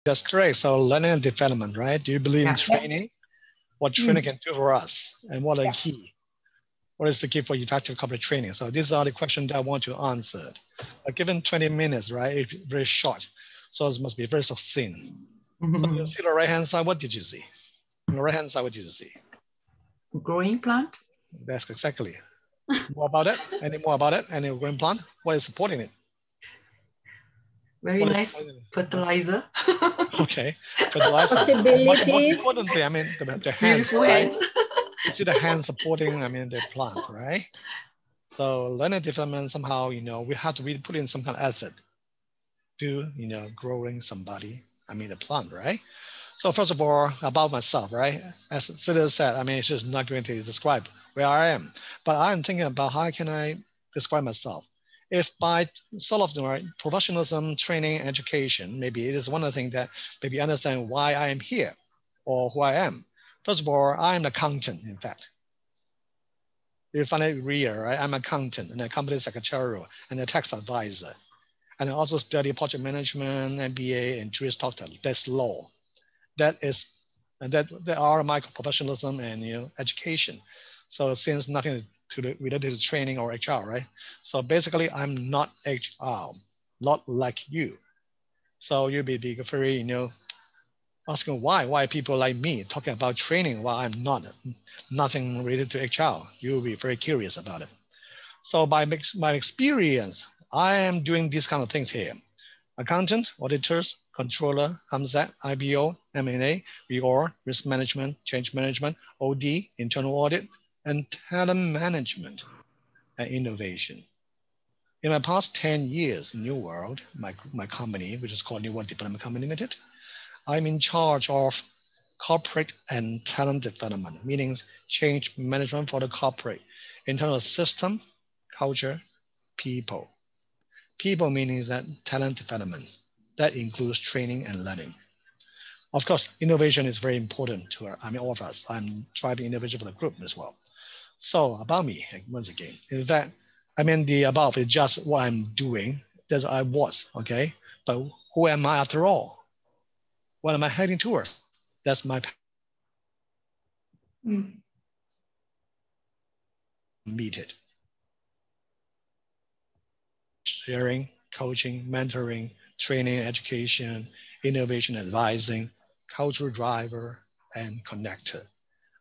That's correct. So learning and development, right? Do you believe in training? What training can do for us, and what are the key? What is the key for effective corporate training? So these are the questions that I want to answer. Given 20 minutes, right? It's very short, so it must be very succinct. So you see the right-hand side. What did you see? On the right-hand side, what did you see? Growing plant. That's exactly. More about it? Any more about it? Any growing plant? What is supporting it? Very nice fertilizer. Okay, fertilizer. But importantly, I mean, the hands, right? You see the hands supporting, I mean, the plant, right? So learning development, somehow, you know, we have to really put in some kind of effort to, you know, growing somebody, I mean, the plant, right? So first of all, about myself, right? As Sylvia said, I mean, she's not going to describe where I am, but I'm thinking about how can I describe myself? If by sort of, you know, professionalism, training, education, maybe it is one of the things that maybe understand why I am here or who I am. First of all, I'm an accountant, in fact. You find it real, right? I'm an accountant and a company secretarial and a tax advisor. And I also study project management, MBA, and Juris Doctor. That's law. That is, and that are my professionalism and, you know, education. So it seems nothing related to training or HR, right? So basically, I'm not HR, not like you. So you'll be very, you know, asking why people like me talking about training while I'm not, nothing related to HR. You'll be very curious about it. So by my experience, I am doing these kind of things here. Accountant, auditors, controller, HAMSAT, IBO, M&A, REOR, risk management, change management, OD, internal audit, and talent management and innovation. In my past 10 years in New World, my company, which is called New World Development Company Limited, I'm in charge of corporate and talent development, meaning change management for the corporate, in terms of system, culture, people. People meaning that talent development. That includes training and learning. Of course, innovation is very important to all of us. I'm driving innovation for the group as well. So about me, once again, in fact, I mean, the above is just what I'm doing. That's what I was, okay? But who am I after all? What am I heading toward? That's my meet it. Sharing, coaching, mentoring, training, education, innovation, advising, cultural driver, and connector.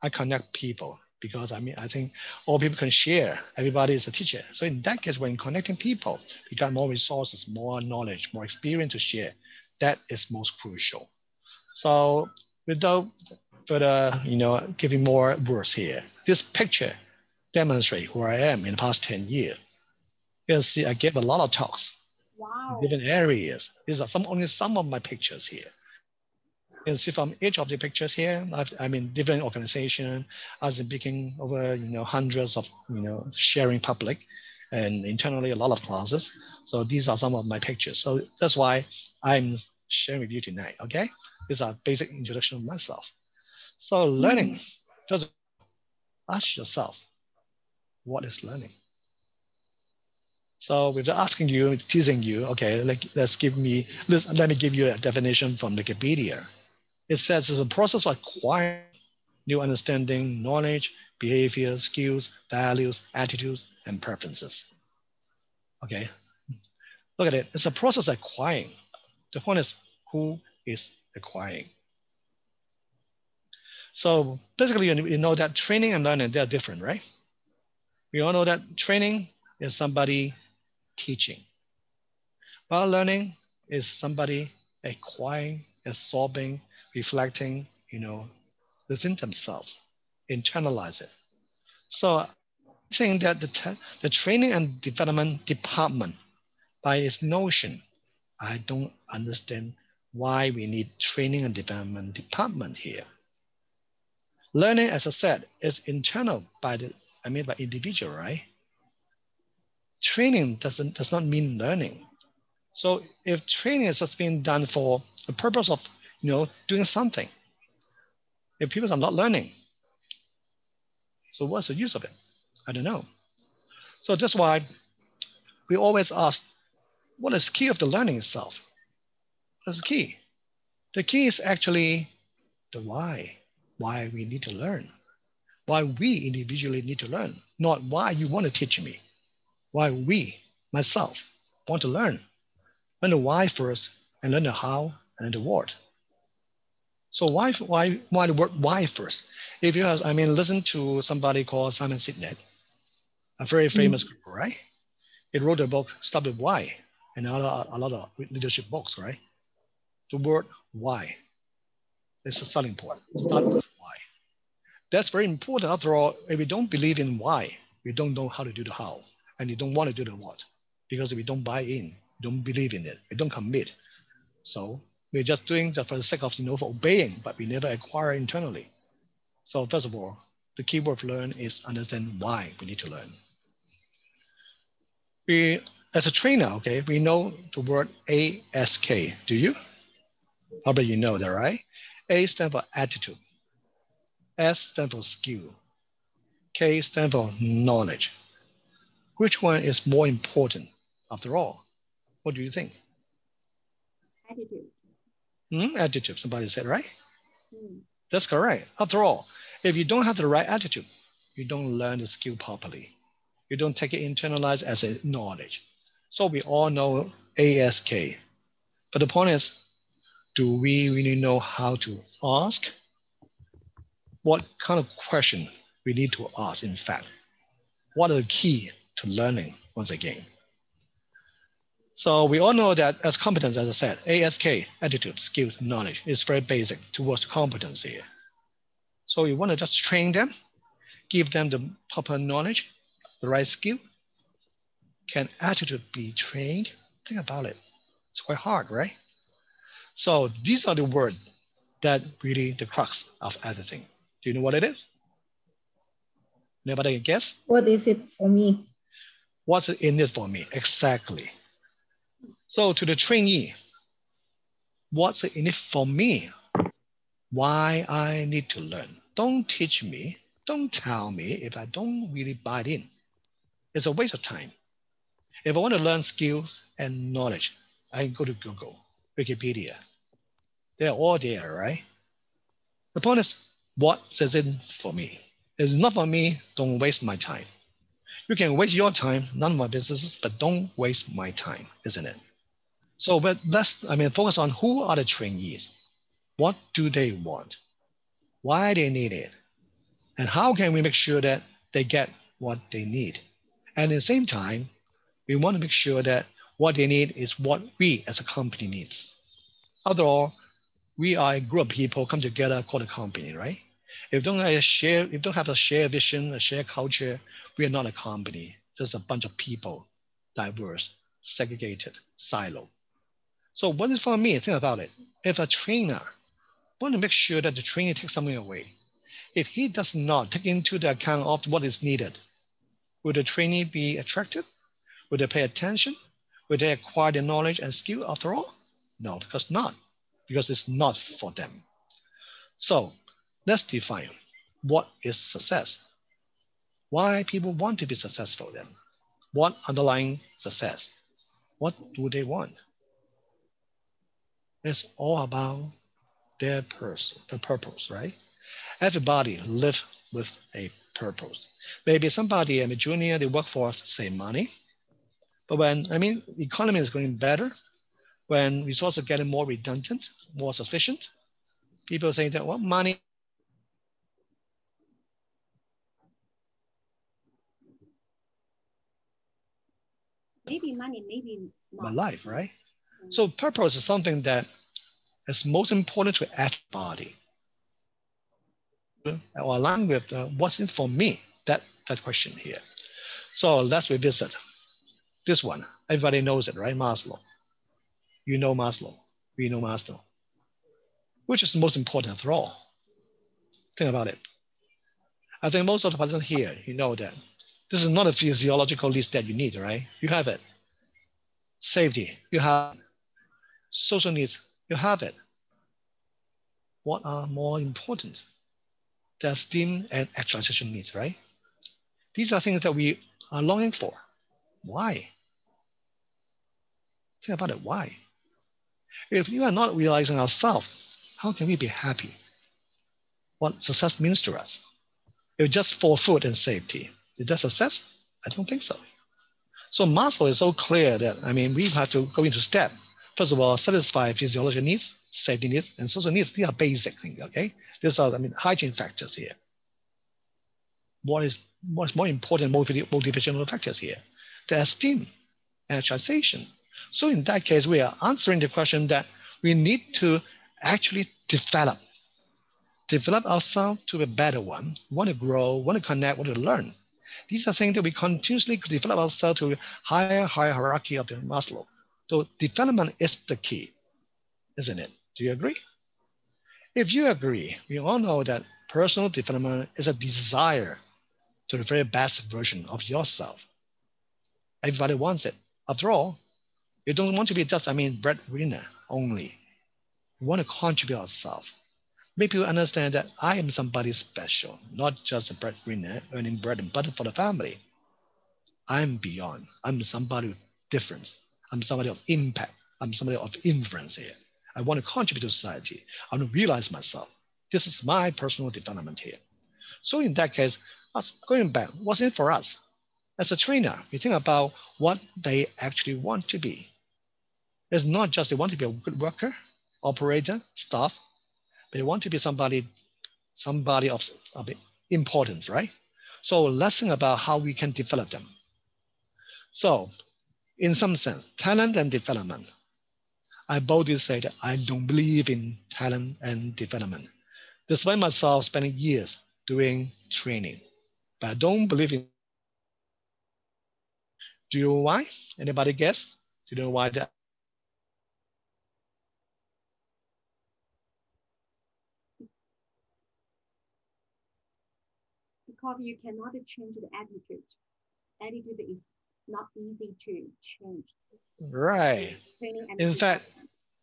I connect people because I think all people can share. Everybody is a teacher. So in that case, when connecting people, you got more resources, more knowledge, more experience to share. That is most crucial. So without further, you know, giving more words here, this picture demonstrates who I am in the past 10 years. You can see I gave a lot of talks in different areas. These are only some of my pictures here. You can see from each of the pictures here, I'm in different organizations. I've been speaking over, you know, hundreds of, you know, sharing public and internally a lot of classes. So these are some of my pictures. So that's why I'm sharing with you tonight, okay? These are basic introduction of myself. So learning, first ask yourself, what is learning? So without asking you, teasing you, okay, let me give you a definition from Wikipedia. It says it's a process of acquiring new understanding, knowledge, behavior, skills, values, attitudes, and preferences. Okay, look at it. It's a process of acquiring. The point is, who is acquiring? So basically, you know that training and learning, they're different, right? We all know that training is somebody teaching, while learning is somebody acquiring, absorbing, reflecting, you know, within themselves, internalize it. So I think that the training and development department, by its notion, I don't understand why we need training and development department here. Learning, as I said, is internal by individual, right? Training does not mean learning. So if training is just being done for the purpose of, you know, doing something, if people are not learning, so what's the use of it? I don't know. So that's why we always ask, what is the key of the learning itself? What's the key? The key is actually the why we need to learn, why we individually need to learn, not why you want to teach me, why we, myself, want to learn. Learn the why first and learn the how and the what. So why the word why first? If you have, listen to somebody called Simon Sinek, a very famous group, right? He wrote a book, Start with Why, and a lot of leadership books, right? The word why is a starting point. Start with why. That's very important. After all, if we don't believe in why, we don't know how to do the how, and you don't want to do the what, because if we don't buy in, don't believe in it, we don't commit. So we're just doing that for the sake of, for obeying, but we never acquire internally. So first of all, the key word for learn is understand why we need to learn. We, as a trainer, okay, we know the word ASK. Do you? Probably you know that, right? A stands for attitude. S stands for skill. K stands for knowledge. Which one is more important after all? What do you think? Attitude. Attitude, somebody said, right? That's correct. After all, if you don't have the right attitude, you don't learn the skill properly. You don't take it internalized as a knowledge. So we all know ASK. But the point is, do we really know how to ask? What kind of question we need to ask, in fact? What are the key to learning once again? So we all know that as competence, as I said, ASK, attitude, skill, knowledge, is very basic towards competency. So you want to just train them, give them the proper knowledge, the right skill. Can attitude be trained? Think about it. It's quite hard, right? So these are the words that really the crux of everything. Do you know what it is? Anybody can guess? What is it for me? What's in it for me? Exactly. So to the trainee, what's in it for me? Why I need to learn. Don't teach me. Don't tell me if I don't really buy it in. It's a waste of time. If I want to learn skills and knowledge, I can go to Google, Wikipedia. They're all there, right? The point is, what's in for me? If it's not for me, don't waste my time. You can waste your time, none of my business, but don't waste my time, isn't it? So but let's focus on who are the trainees. What do they want? Why they need it? And how can we make sure that they get what they need? And at the same time, we want to make sure that what they need is what we as a company needs. After all, we are a group of people come together called a company, right? If don't have a shared vision, a shared culture, we are not a company. Just a bunch of people, diverse, segregated, silo. So what is for me? Think about it. If a trainer want to make sure that the trainer takes something away, if he does not take into the account of what is needed, will the trainee be attracted? Will they pay attention? Will they acquire the knowledge and skill after all? No, because it's not for them. So let's define what is success. Why people want to be successful then? What underlying success? What do they want? It's all about their purpose, right? Everybody lives with a purpose. Maybe somebody, a junior, they work for, say, money. But when, the economy is going better, when resources are getting more redundant, more sufficient, people say that, well, money. Maybe money, maybe not. My life, right? So purpose is something that is most important to everybody. Or align with what's in for me, that question here. So let's revisit this one. Everybody knows it, right? Maslow. You know Maslow. We know Maslow. Which is the most important after all? Think about it. I think most of the person here, you know that this is not a physiological list that you need, right? You have it. Safety, you have it. Social needs, you have it. What are more important? The esteem and actualization needs, right? These are things that we are longing for. Why? Think about it, why? If you are not realizing ourselves, how can we be happy? What success means to us? If just for food and safety, is that success? I don't think so. So Maslow is so clear that, I mean, we have to go into step. First of all, satisfy physiological needs, safety needs, and social needs. These are basic things, okay? These are, I mean, hygiene factors here. What's more important motivational factors here? The esteem, energization. So in that case, we are answering the question that we need to actually develop ourselves to a better one, want to grow, want to connect, want to learn. These are things that we continuously develop ourselves to higher hierarchy of the Maslow. So development is the key, isn't it? Do you agree? If you agree, we all know that personal development is a desire to the very best version of yourself. Everybody wants it. After all, you don't want to be just, I mean, breadwinner only. You want to contribute yourself. Make people understand that I am somebody special, not just a breadwinner earning bread and butter for the family. I'm beyond. I'm somebody with difference. I'm somebody of impact. I'm somebody of influence here. I want to contribute to society. I want to realize myself. This is my personal development here. So in that case, going back, what's in it for us? As a trainer, we think about what they actually want to be. It's not just they want to be a good worker, operator, staff, but they want to be somebody of importance, right? So let's think about how we can develop them. So in some sense, talent and development. I boldly say that I don't believe in talent and development. Despite myself spending years doing training, but I don't believe in. Do you know why? Anybody guess? Do you know why that? Because you cannot change the attitude. Attitude is not easy to change. Right. In fact,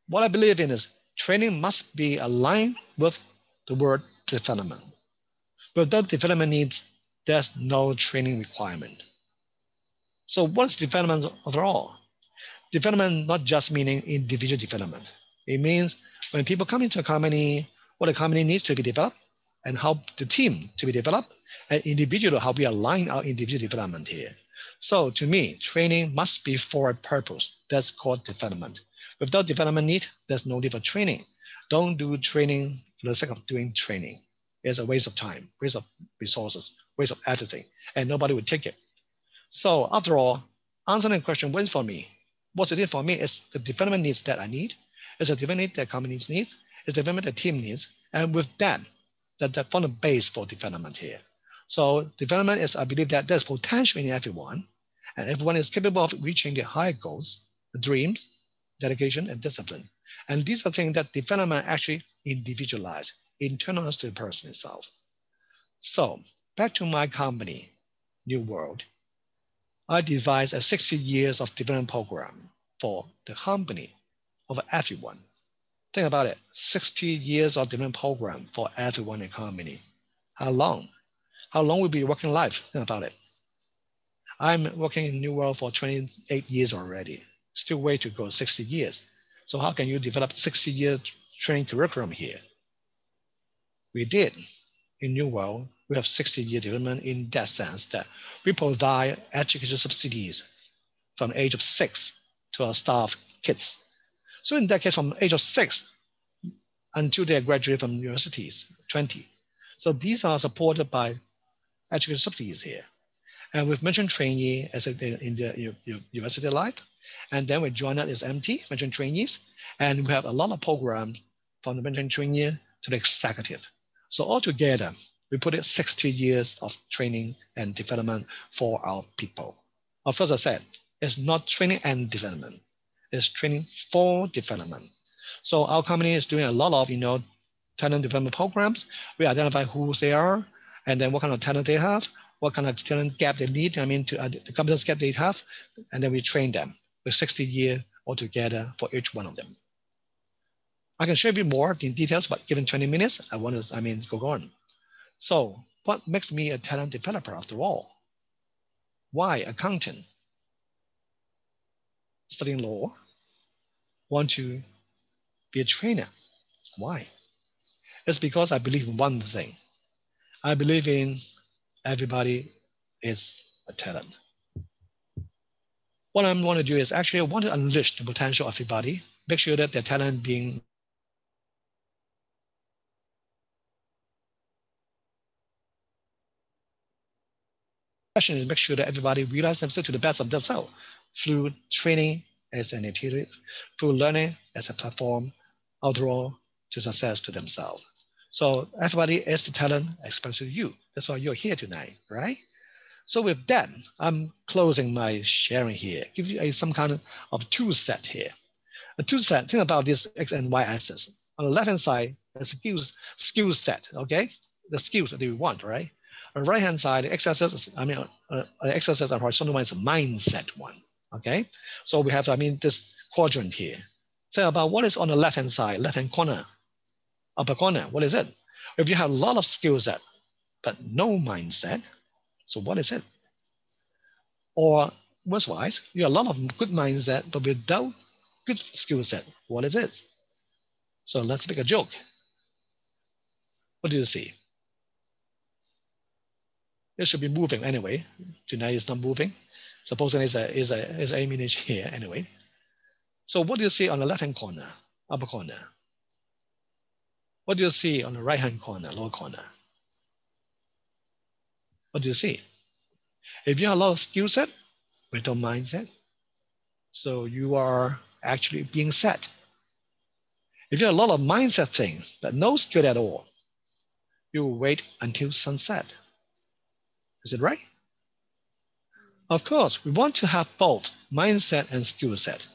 what I believe in is training must be aligned with the word development. Without development needs, there's no training requirement. So what's development overall? Development not just meaning individual development. It means when people come into a company, what the company needs to be developed and how the team to be developed, and individual, how we align our individual development here. So to me, training must be for a purpose. That's called development. Without development need, there's no need for training. Don't do training for the sake of doing training. It's a waste of time, waste of resources, waste of editing, and nobody would take it. So after all, answering the question, what's for me? What's it for me is the development needs that I need, is the development need that companies need, is the development that team needs, and with that form the base for development here. So development is, I believe that there's potential in everyone, and everyone is capable of reaching their higher goals, dreams, dedication, and discipline. And these are things that development actually individualize, internalize to the person itself. So back to my company, New World. I devised a 60 years of development program for the company of everyone. Think about it, 60 years of development program for everyone in the company. How long? How long will be your working life? Think about it. I'm working in New World for 28 years already. Still way to go, 60 years. So how can you develop 60-year training curriculum here? We did. In New World, we have 60-year development in that sense that we provide education subsidies from the age of 6 to our staff kids. So in that case, from the age of 6 until they graduate from universities, 20. So these are supported by education subsidies here. And we've mentioned trainee as in the university life. And then we join that as MT, mentioned trainees. And we have a lot of programs from the mentioned trainee to the executive. So altogether, we put it 60 years of training and development for our people. Of course, I said, it's not training and development. It's training for development. So our company is doing a lot of, talent development programs. We identify who they are and then what kind of talent they have, what kind of talent gap they need, the competence gap they have, and then we train them with 60 years altogether for each one of them. I can share a bit more in details, but given 20 minutes, I want to, go on. So what makes me a talent developer after all? Why accountant? Studying law, want to be a trainer. Why? It's because I believe in one thing. I believe in everybody is a talent. What I want to do is actually I want to unleash the potential of everybody, make sure that their talent being passion is make sure that everybody realize themselves to the best of themselves through training as an activity, through learning as a platform, overall to success to themselves. So everybody is the talent, especially you. That's why you're here tonight, right? So with that, I'm closing my sharing here. Give you some kind of tool set here. A tool set, think about this X and Y axis. On the left-hand side, the skill set, okay? The skills that you want, right? On the right-hand side, the exercises, exercise and horizontal one is a mindset one, okay? So we have, this quadrant here. Think about what is on the left-hand side, left-hand corner, upper corner, what is it? If you have a lot of skill set, but no mindset, so what is it? Or worse-wise, you have a lot of good mindset, but without good skill set, what is it? So let's make a joke. What do you see? It should be moving anyway. Tonight is not moving. Supposing it's a image here anyway. So what do you see on the left-hand corner, upper corner? What do you see on the right-hand corner, lower corner? What do you see? If you have a lot of skill set, without mindset, so you are actually being set. If you have a lot of mindset thing, but no skill at all, you will wait until sunset. Is it right? Of course, we want to have both mindset and skill set.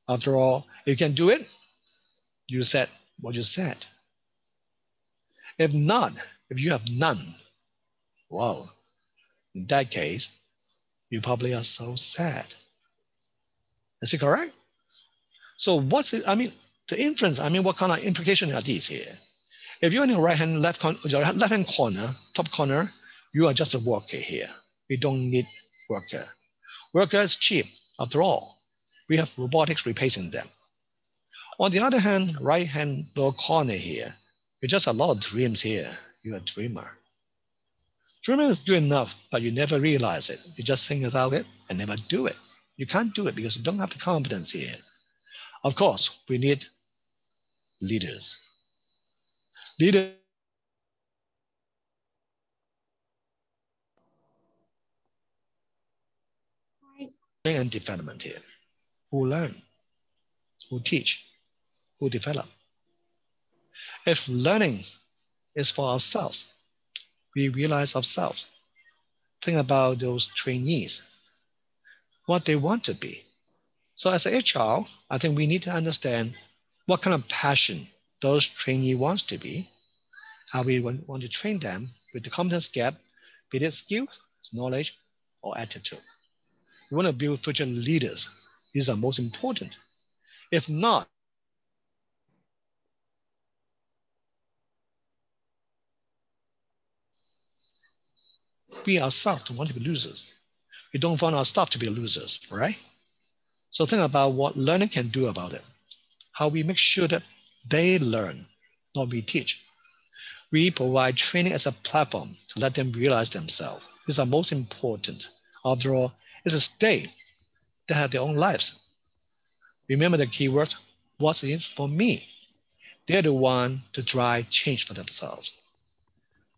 After all, if you can do it, you said what you said. If not, if you have none, wow, in that case, you probably are so sad. Is it correct? So what's it, the inference, what kind of implication are these here? If you're in the left-hand corner, top corner, you are just a worker here. We don't need worker. Worker is cheap. After all, we have robotics replacing them. On the other hand, right-hand lower corner here, you just have a lot of dreams here. You're a dreamer. Dreaming is good enough, but you never realize it. You just think about it and never do it. You can't do it because you don't have the competence here. Of course, we need leaders. Leaders and development here. Who learn, who teach, who develop. If learning is for ourselves, we realize ourselves. Think about those trainees, what they want to be. So as a HR, I think we need to understand what kind of passion those trainees wants to be, how we want to train them with the competence gap, be it skill, knowledge, or attitude. We want to build future leaders. These are most important. If not, we ourselves don't want to be losers. We don't want our staff to be losers, right? So think about what learning can do about it. How we make sure that they learn, not we teach. We provide training as a platform to let them realize themselves. These are most important. After all, it is they that have their own lives. Remember the keyword, what's in it for me? They're the one to drive change for themselves.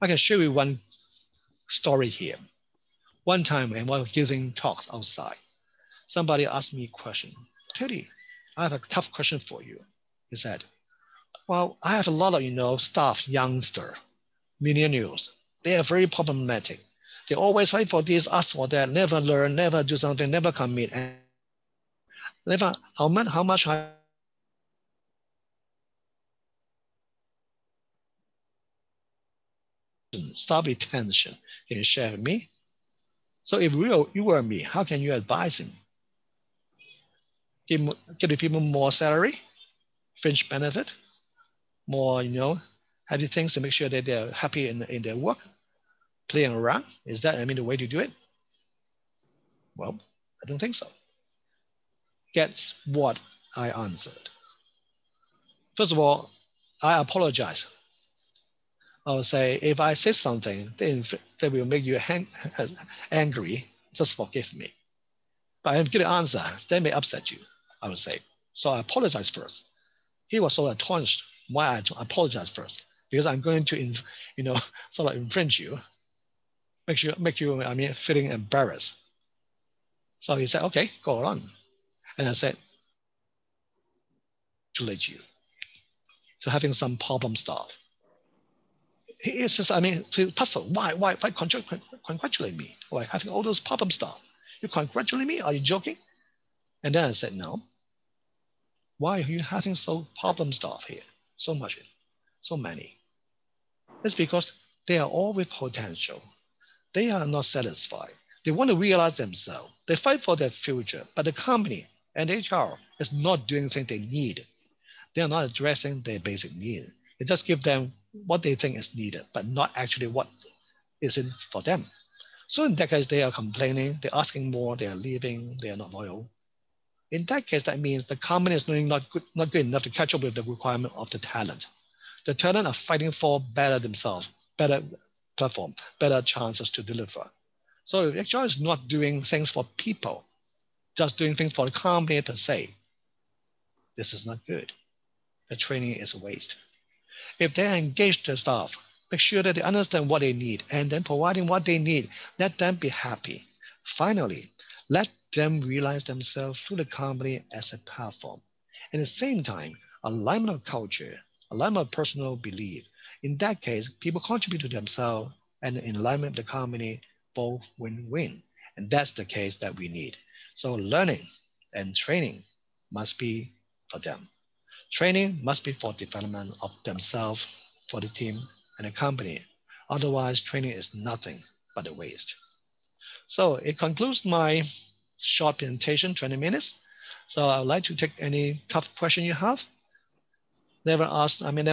I can show you one story here. One time when I was giving talks outside, somebody asked me a question. Teddy, I have a tough question for you. He said, well, I have a lot of, staff, youngster, millennials. They are very problematic. They always fight for this, ask for that, never learn, never do something, never commit. And never, how much I stop retention. Can you share with me? So if you were me, how can you advise him? Give the people more salary, fringe benefit, more, happy things to make sure that they're happy in their work, playing around. Is that, the way to do it? Well, I don't think so. Guess what I answered? First of all, I apologize I would say, if I say something that will make you angry, just forgive me. But I get an answer that may upset you, I would say. So I apologize first. He was so astonished why I apologize first, because I'm going to, sort of infringe you, make you, feeling embarrassed. So he said, okay, go on. And I said, congratulate you to having some problem stuff. He is just, puzzled. Why congratulate me? Why having all those problem stuff? You congratulate me? Are you joking? And then I said, no. Why are you having so problem stuff here? So much, so many. It's because they are all with potential. They are not satisfied. They want to realize themselves. They fight for their future, but the company and HR is not doing things they need. They are not addressing their basic need. They just give them what they think is needed, but not actually what is in for them. So in that case, they are complaining, they're asking more, they are leaving, they are not loyal. In that case, that means the company is not good enough to catch up with the requirement of the talent. The talent are fighting for better themselves, better platform, better chances to deliver. So if HR is not doing things for people, just doing things for the company per se, this is not good. The training is a waste. If they engage the staff, make sure that they understand what they need, and then providing what they need, let them be happy. Finally, let them realize themselves through the company as a platform. At the same time, alignment of culture, alignment of personal belief. In that case, people contribute to themselves, and in alignment with the company, both win-win. And that's the case that we need. So learning and training must be for them. Training must be for development of themselves, for the team and the company. Otherwise, training is nothing but a waste. So it concludes my short presentation, 20 minutes. So I would like to take any tough question you have. Never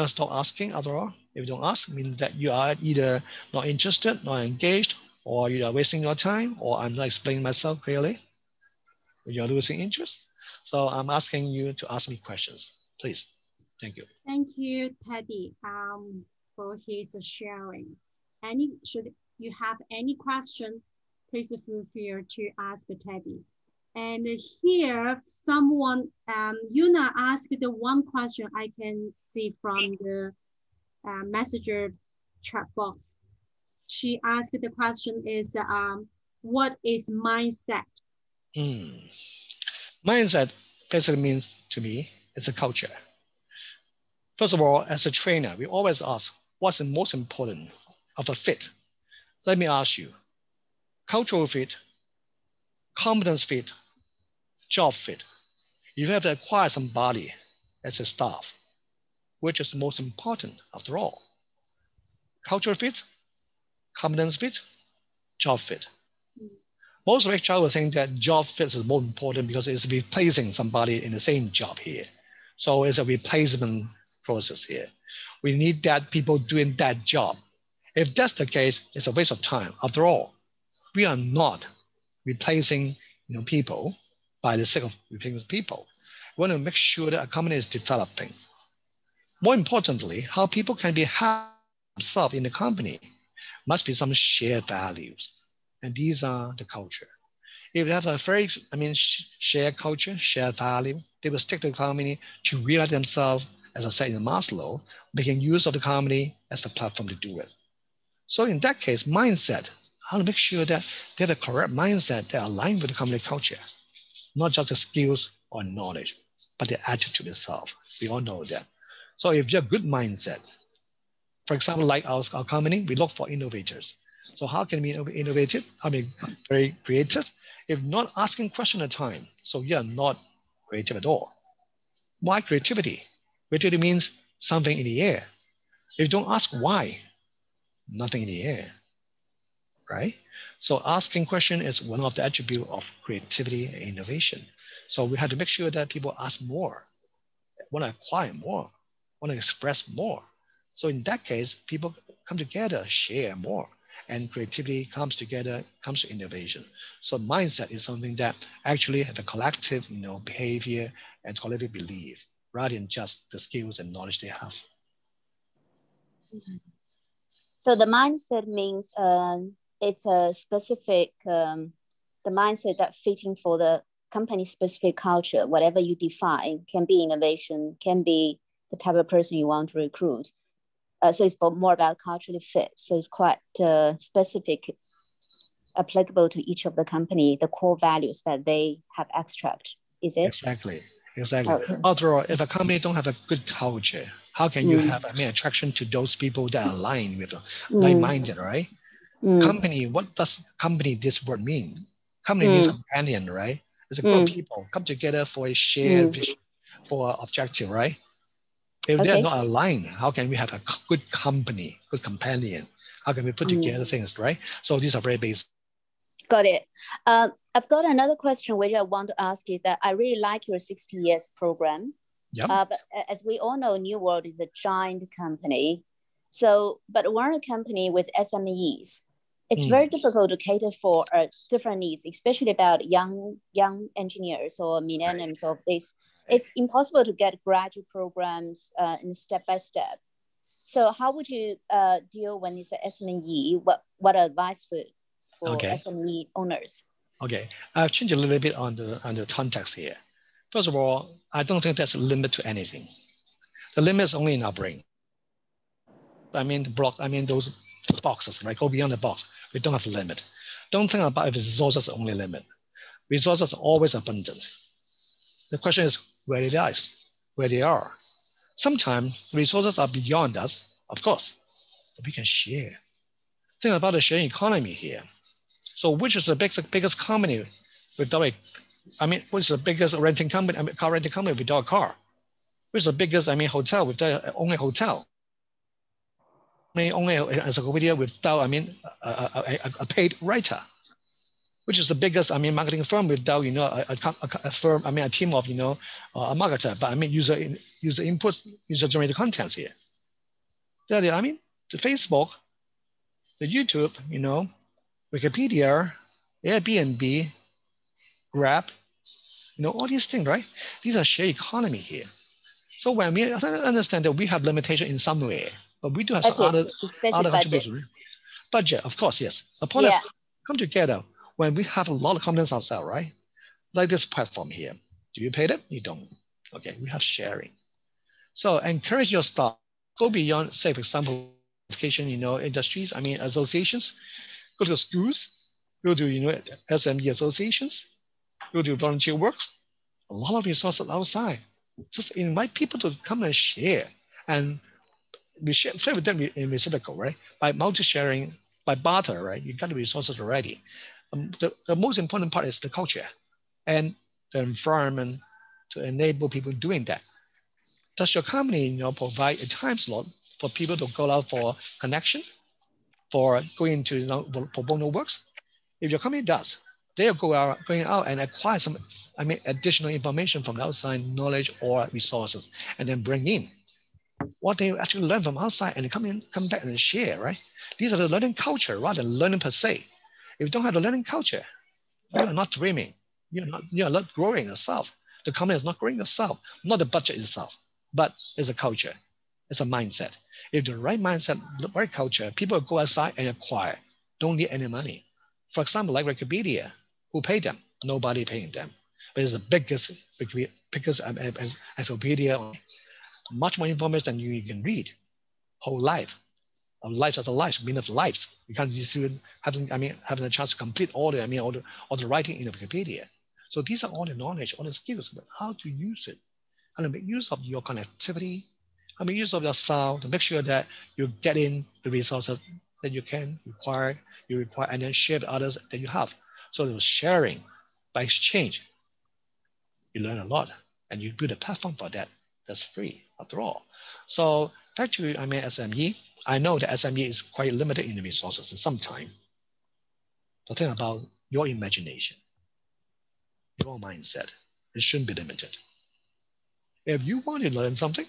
stop asking after all. If you don't ask, it means that you are either not interested, not engaged, or you are wasting your time, or I'm not explaining myself clearly. You're losing interest. So I'm asking you to ask me questions, please. Thank you. Thank you, Teddy, for his sharing. Should you have any question, please feel free to ask Teddy. And here, someone, Yuna asked the one question I can see from the messenger chat box. She asked the question is, what is mindset? Mindset basically means to me, it's a culture. First of all, as a trainer, we always ask, what's the most important of a fit? Let me ask you, cultural fit, competence fit, job fit. You have to acquire somebody as a staff, which is the most important after all. Cultural fit, competence fit, job fit. Most of HR will think that job fit is more important because it's replacing somebody in the same job here. So it's a replacement process here. We need that people doing that job. If that's the case, it's a waste of time. After all, we are not replacing people by the sake of replacing people. We want to make sure that a company is developing. More importantly, how people can be happy themselves in the company must be some shared values. And these are the culture. If they have a very, shared culture, shared value, they will stick to the company to realize themselves, as I said in Maslow, making use of the company as a platform to do it. So in that case, mindset, how to make sure that they have the correct mindset that aligns with the company culture, not just the skills or knowledge, but the attitude itself. We all know that. So if you have good mindset, for example, like our company, we look for innovators. So how can we be innovative? Very creative. If not asking question at a time, so you are not creative at all. Why creativity? Creativity means something in the air. If you don't ask why, nothing in the air, right? So asking question is one of the attributes of creativity and innovation. So we have to make sure that people ask more, want to acquire more, want to express more. So in that case, people come together, share more, and creativity comes together, comes to innovation. So mindset is something that actually have a collective, behavior and collective belief, rather than just the skills and knowledge they have. So the mindset means it's a specific, the mindset that fitting for the company specific culture, whatever you define, can be innovation, can be the type of person you want to recruit. So it's more about culturally fit. So it's quite specific, applicable to each of the company, the core values that they have extract. Is it? Exactly. Exactly. Okay. After all, if a company don't have a good culture, how can you have attraction to those people that align with like-minded, right? Company, what does company this word mean? Company means companion, right? It's a group of people come together for a shared vision, for an objective, right? If they're not aligned, how can we have a good company, good companion? How can we put together things, right? So these are very basic. Got it. I've got another question which I want to ask you that I really like your 60 years program. Yep. But as we all know, New World is a giant company. So, but we're a company with SMEs. It's very difficult to cater for different needs, especially about young engineers or millennials of this. It's impossible to get graduate programs in step by step. So how would you deal when it's an SME? What advice for SME owners? Okay, I've changed a little bit on the context here. First of all, I don't think that's a limit to anything. The limit is only in our brain. I mean, those boxes, right? Go beyond the box. We don't have a limit. Don't think about if resources are only limit. Resources are always abundant. The question is where they are. Sometimes resources are beyond us, of course, but we can share. Think about the sharing economy here. So which is the biggest company without which is the biggest renting company, car renting company without a car? Which is the biggest, hotel without only a hotel? Only as a video without, a paid writer? Which is the biggest, marketing firm without, a firm, a team of, a marketer, but user inputs, user generated contents here. The Facebook, the YouTube, Wikipedia, Airbnb, Grab, all these things, right? These are shared economy here. So when we understand that we have limitation in some way, but we do have some other contributions. Budget, of course, yes. The point is come together when we have a lot of confidence ourselves, right? Like this platform here. Do you pay them? You don't. Okay, we have sharing. So encourage your staff, go beyond, say, for example, education, industries, associations, go to schools, go to, SME associations, go to volunteer works, a lot of resources outside. Just invite people to come and share. And we share with them in reciprocal, right? By multi-sharing, by barter, right? You got the resources already. The most important part is the culture and the environment to enable people doing that. Does your company, provide a time slot for people to go out for connection, for going to pro bono works? If your company does, they'll going out and acquire some, additional information from the outside, knowledge or resources, and then bring in what they actually learn from outside and come back and share, right? These are the learning culture rather than learning per se. If you don't have the learning culture, you are not dreaming. You are not growing yourself. The company is not growing yourself, not the budget itself, but it's a culture. It's a mindset. If the right mindset, the right culture, people go outside and acquire, don't need any money. For example, like Wikipedia, who paid them? Nobody paying them. But it's the biggest encyclopedia, much more information than you can read. Whole life. Life as a life, meaning of life. You can't just having a chance to complete all the writing in the Wikipedia. So these are all the knowledge, all the skills, but how to use it. And make use of your connectivity, make use of your sound to make sure that you get in the resources that you require, and then share with others that you have. So the sharing, by exchange, you learn a lot, and you build a platform for that. That's free after all. So back to SME. I know that SME is quite limited in the resources in some time. But think about your imagination, your mindset. It shouldn't be limited. If you want to learn something,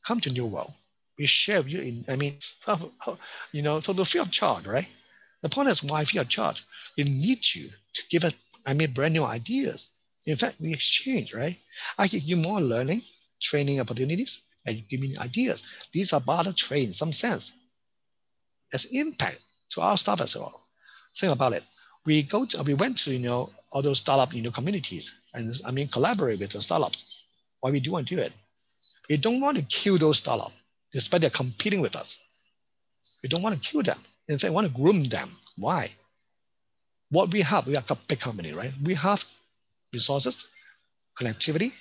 come to New World. We share with you total free of charge, right? The point is why free of charge? We need you to give us, brand new ideas. In fact, we exchange, right? I give you more learning, training opportunities, and you give me ideas. These are barter trade in some sense. has impact to our staff as well. Think about it. We went to, all those startup, communities and collaborate with the startups. Why we do want to do it? We don't want to kill those startups, despite they're competing with us. We don't want to kill them. In fact, we want to groom them. Why? What we are a big company, right? We have resources, connectivity,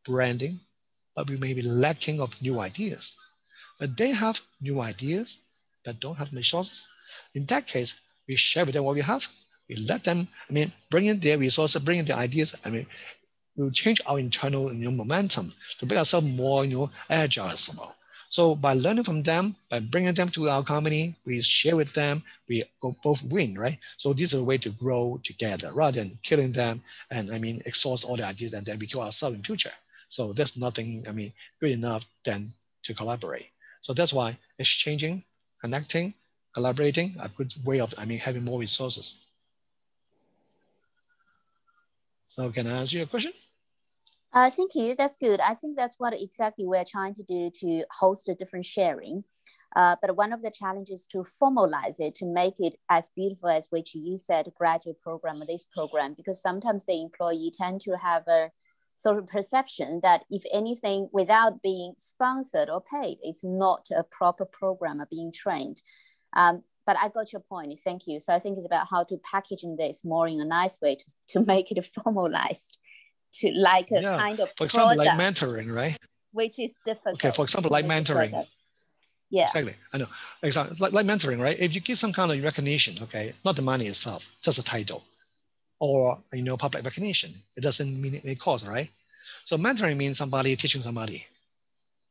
branding, but we may be lacking of new ideas. But they have new ideas that don't have resources. In that case, we share with them what we have. We let them, bring in their resources, bring in their ideas. We'll change our internal momentum to make ourselves more agile as well. So by learning from them, by bringing them to our company, we share with them, we go both win, right? So this is a way to grow together rather than killing them and exhaust all the ideas and then we kill ourselves in future. So there's nothing, good enough than to collaborate. So that's why exchanging, connecting, collaborating, a good way of having more resources. So can I answer your question? Thank you. That's good. I think that's what exactly we're trying to do to host a different sharing. But one of the challenges to formalize it, to make it as beautiful as which you said, graduate program or this program, because sometimes the employee tend to have a sort of perception that if anything, without being sponsored or paid, it's not a proper program of being trained. But I got your point. Thank you. So I think it's about how to packaging this more in a nice way to make it formalized. To like a kind of for example, like mentoring, right? Which is difficult. Okay, for example, like mentoring. Yeah. Exactly. I know. Exactly. Like mentoring, right? If you give some kind of recognition, okay, not the money itself, just a title or, public recognition, it doesn't mean any cost, right? So mentoring means somebody teaching somebody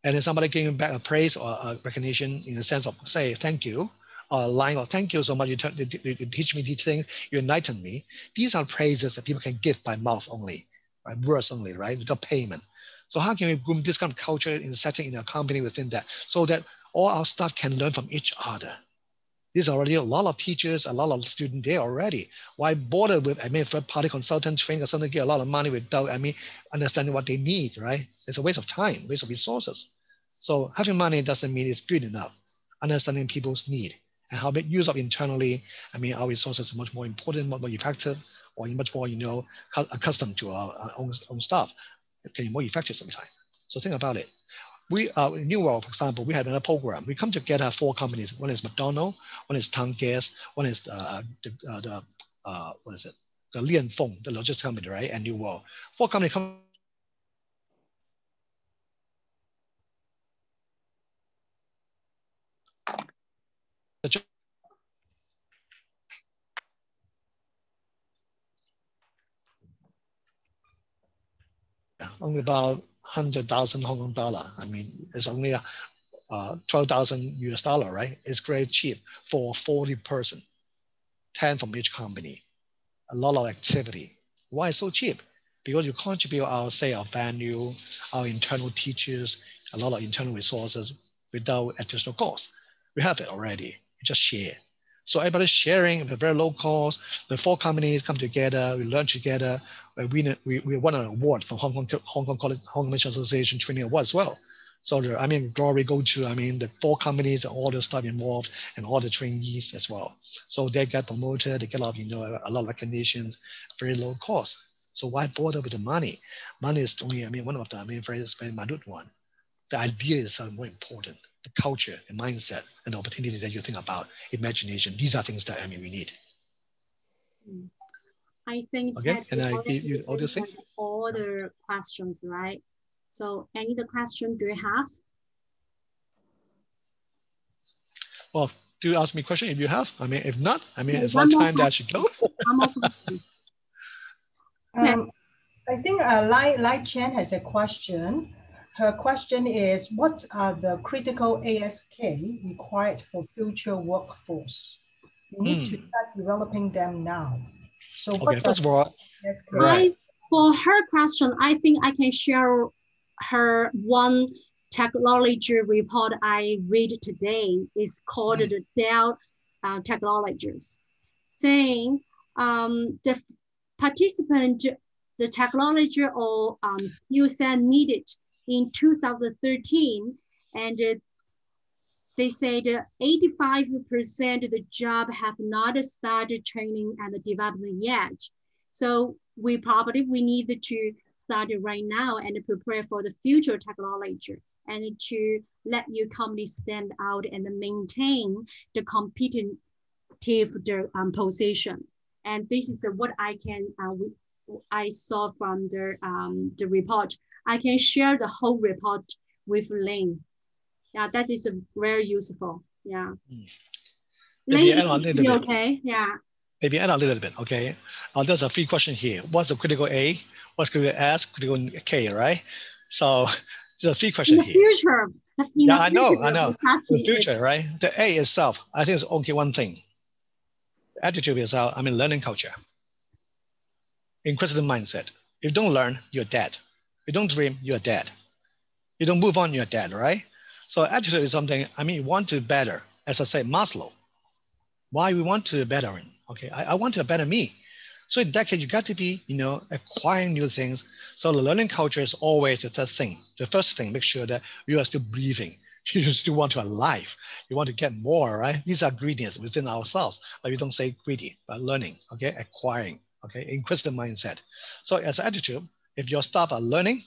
and then somebody giving back a praise or a recognition in the sense of say, thank you, or a line of thank you so much, you teach me these things, you enlighten me. These are praises that people can give by mouth only. Right? Words only, right? Without payment. So how can we groom this kind of culture in setting in a company within that so that all our staff can learn from each other? There's already a lot of teachers, a lot of students there already. Why bother with, third-party consultant, training consultant, get a lot of money without, understanding what they need, right? It's a waste of time, waste of resources. So having money doesn't mean it's good enough. Understanding people's need and how make use of internally, our resources are much more important, much more effective, or much more, accustomed to our own staff, getting more effective sometimes. So think about it. We in New World, for example, we had another program. We come together 4 companies. One is McDonald's, one is Tang Gas, one is the Lian Feng, the logistics company, right? And New World. 4 companies come. Only about 100,000 Hong Kong dollar. It's only 12,000 US dollar, right? It's very cheap for 40 person, 10 from each company. A lot of activity. Why so cheap? Because you contribute our venue, our internal teachers, a lot of internal resources without additional cost. We have it already. We just share. So everybody's sharing at a very low cost. The 4 companies come together, we learn together. We won an award from Hong Kong Mission Association Training Award as well. So glory go to the 4 companies and all the staff involved and all the trainees as well. So they get promoted, they get a lot of recognitions, very low cost. So why bother with the money? Money is only one of the very minute one. The idea is more important. The culture, the mindset, and the opportunity that you think about, imagination. These are things that we need. I think okay, and I give you all these things. All the questions, right? So any other question do you have? Well, do ask me a question if you have. If not, it's my time that I should go. One more question. I think Lai Chen has a question. Her question is, what are the critical ASK required for future workforce? We need to start developing them now. So okay, first of all, for her question, I think I can share her one technology report I read today. Is called the Dell Technologies, saying the participant, the technology or skill set needed in 2013 and they said 85% of the job have not started training and development yet. So we need to start right now and prepare for the future technology and to let your company stand out and maintain the competitive position. And this is what I saw from the report. I can share the whole report with Lynn. Yeah, that is very useful. Yeah. Maybe add on a little bit. Okay. Yeah. Maybe add a little bit. Okay. There's a free question here. What's the critical A? What's critical S? Critical K? Right. So there's a free question here. Future. Yeah, I know. The future, right? The A itself, I think, is only one thing. The attitude is learning culture. Inquisitive mindset. If you don't learn, you're dead. If you don't dream, you're dead. You don't move on, you're dead, right? So attitude is something, you want to better. As I said, Maslow. Why we want to better? Okay, I want to better me. So in that case, you got to be, acquiring new things. So the learning culture is always the first thing. The first thing, make sure that you are still breathing. You still want to alive. You want to get more, right? These are ingredients within ourselves, but we don't say greedy, but learning, okay, acquiring, okay, inquisitive mindset. So as an attitude, if you stop at learning,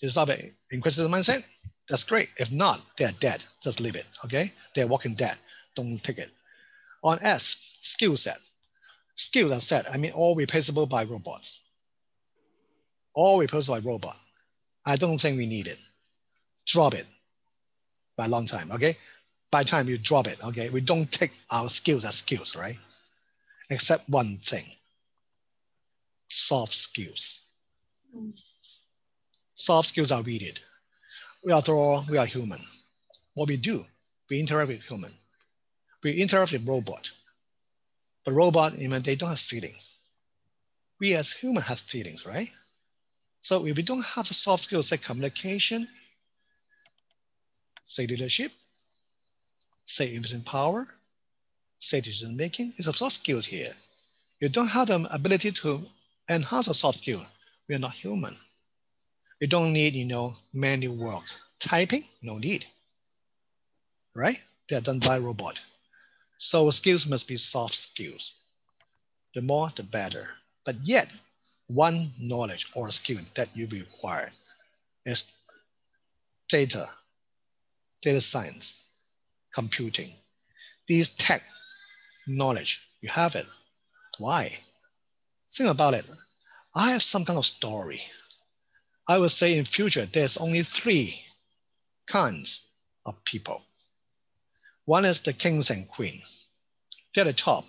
you stop at inquisitive mindset, that's great. If not, they're dead. Just leave it, okay? They're walking dead. Don't take it. On S, skill set. Skill set, all replaceable by robots. All replaceable by robot. I don't think we need it. Drop it by a long time, okay? By the time you drop it, okay? We don't take our skills as skills, right? Except one thing, soft skills. Soft skills are needed. After all, we are human. What we do, we interact with human. We interact with robot. But robot, they don't have feelings. We as human have feelings, right? So if we don't have the soft skills, say communication, say leadership, say influence power, say decision making, it's a soft skills here. You don't have the ability to enhance a soft skill. We are not human. You don't need, manual work. Typing, no need, right? They're done by robot. So skills must be soft skills. The more, the better. But yet, one knowledge or skill that you require is data science, computing. These tech knowledge, you have it. Why? Think about it. I have some kind of story. I would say in future, there's only 3 kinds of people. One is the kings and queens. They're the top.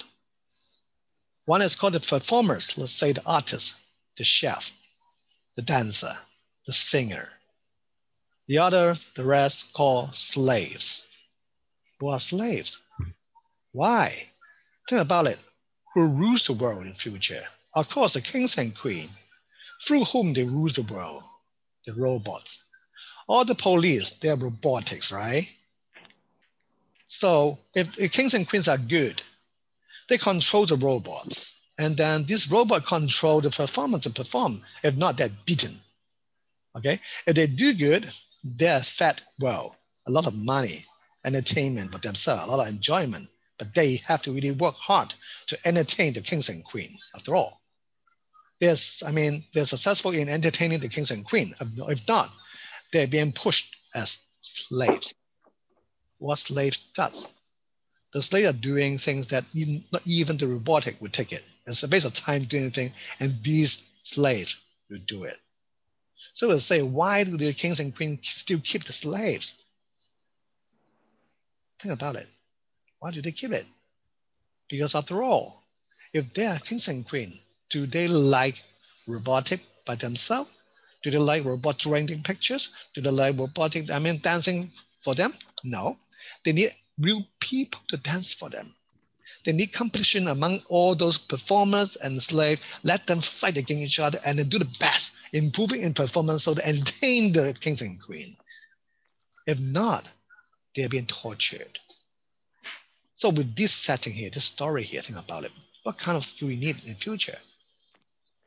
One is called the performers, let's say the artist, the chef, the dancer, the singer. The rest called slaves. Who are slaves? Why? Think about it. Who rules the world in future? Of course, the kings and queens. Through whom they rule the world? The robots. All the police, they're robotics, right? So if the kings and queens are good, they control the robots. And then this robot control the performance to perform. If not, they're beaten. Okay? If they do good, they're fed well. A lot of money, entertainment for themselves, a lot of enjoyment. But they have to really work hard to entertain the kings and queens, after all. They're successful in entertaining the kings and queens. If not, they're being pushed as slaves. What slaves does? The slaves are doing things that not even the robotic would take it. It's a waste of time doing anything, and these slaves will do it. So we'll say, why do the kings and queens still keep the slaves? Think about it. Why do they keep it? Because after all, if they are kings and queens, do they like robotic by themselves? Do they like robot drawing pictures? Do they like robotic, dancing for them? No. They need real people to dance for them. They need competition among all those performers and slaves. Let them fight against each other and then do the best, improving in performance so they entertain the kings and queens. If not, they're being tortured. So with this setting here, this story here, think about it. What kind of skill we need in the future?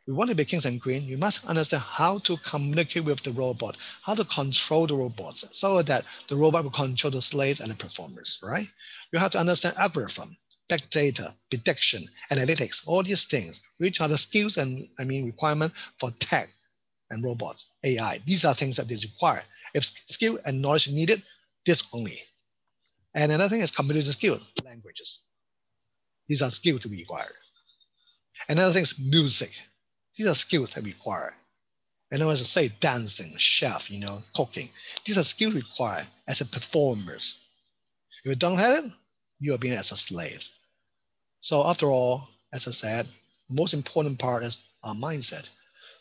We want to be kings and queens. You must understand how to communicate with the robot, how to control the robots so that the robot will control the slaves and the performers, right? You have to understand algorithm, big data, prediction, analytics, all these things, which are the skills and requirement for tech and robots, AI. These are things that they require. If skill and knowledge needed, this only. And another thing is communication skill, languages. These are skills to be required. Another thing is music. These are skills that require. And I was to say dancing, chef, cooking. These are skills required as a performers. If you don't have it, you are being as a slave. So after all, as I said, most important part is our mindset.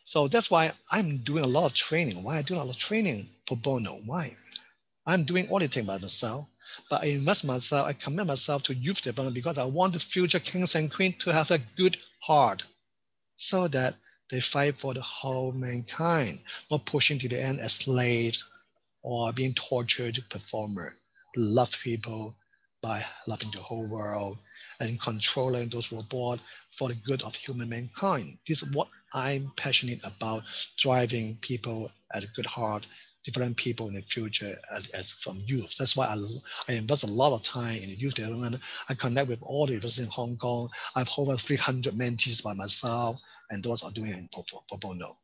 So that's why I'm doing a lot of training. Why I do a lot of training pro bono? Why? I'm doing auditing by myself, but I invest myself, I commit myself to youth development because I want the future kings and queens to have a good heart so that they fight for the whole mankind, not pushing to the end as slaves or being tortured performer. Love people by loving the whole world and controlling those robots for the good of human mankind. This is what I'm passionate about, driving people at a good heart, different people in the future as from youth. That's why I invest a lot of time in youth development. I connect with all the universities in Hong Kong. I have over 300 mentees by myself, and those are doing it in pro bono.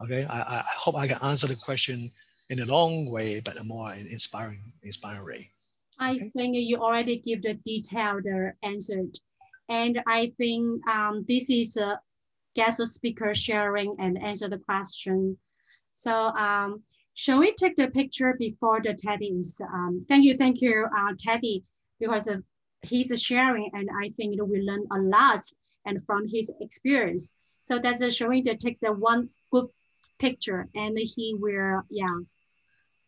Okay, I hope I can answer the question in a long way, but a more inspiring way. I think you already give the detailed answer. And I think this is a guest speaker sharing and answer the question. So shall we take the picture before the Teddy is, thank you, Teddy, because of his sharing, and I think we learn a lot and from his experience. So that's showing to take the one good picture, and he will, yeah.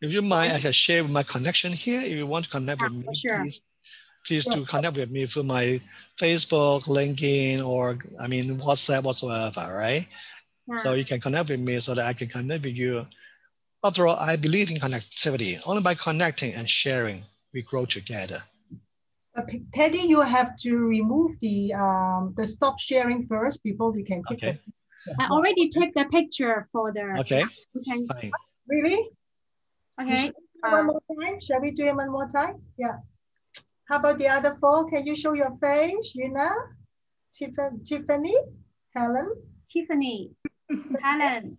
If you mind, I can share my connection here. If you want to connect with me, sure. please do connect with me through my Facebook, LinkedIn, or WhatsApp whatsoever, right? Yeah. So you can connect with me so that I can connect with you. After all, I believe in connectivity. Only by connecting and sharing, we grow together. Teddy, you have to remove the stop sharing first before we can take the picture. I already take the picture for the... Okay, fine. Really? Okay. One more time? Shall we do it one more time? Yeah. How about the other four? Can you show your face? Yuna, Tiffany, Helen? Tiffany, Helen.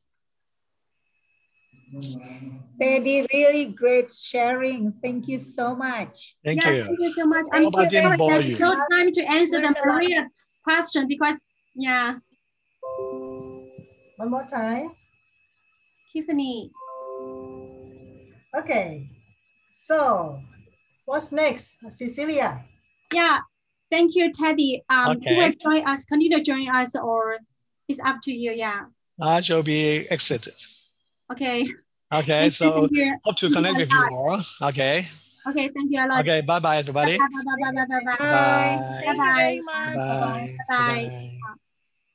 Teddy, really great sharing. Thank you so much. Thank you. Thank you so much. I'm so sorry there's no time to answer the Maria question because, yeah. One more time. Tiffany. Okay. So, what's next? Cecilia. Yeah. Thank you, Teddy. Okay. You will join us, continue to join us, or it's up to you, yeah. I shall be exited. Okay. Okay, so hope to connect with you all. Okay. Okay, thank you a lot. Okay, bye-bye, everybody. Bye-bye. Bye. Thank you very much. Bye-bye.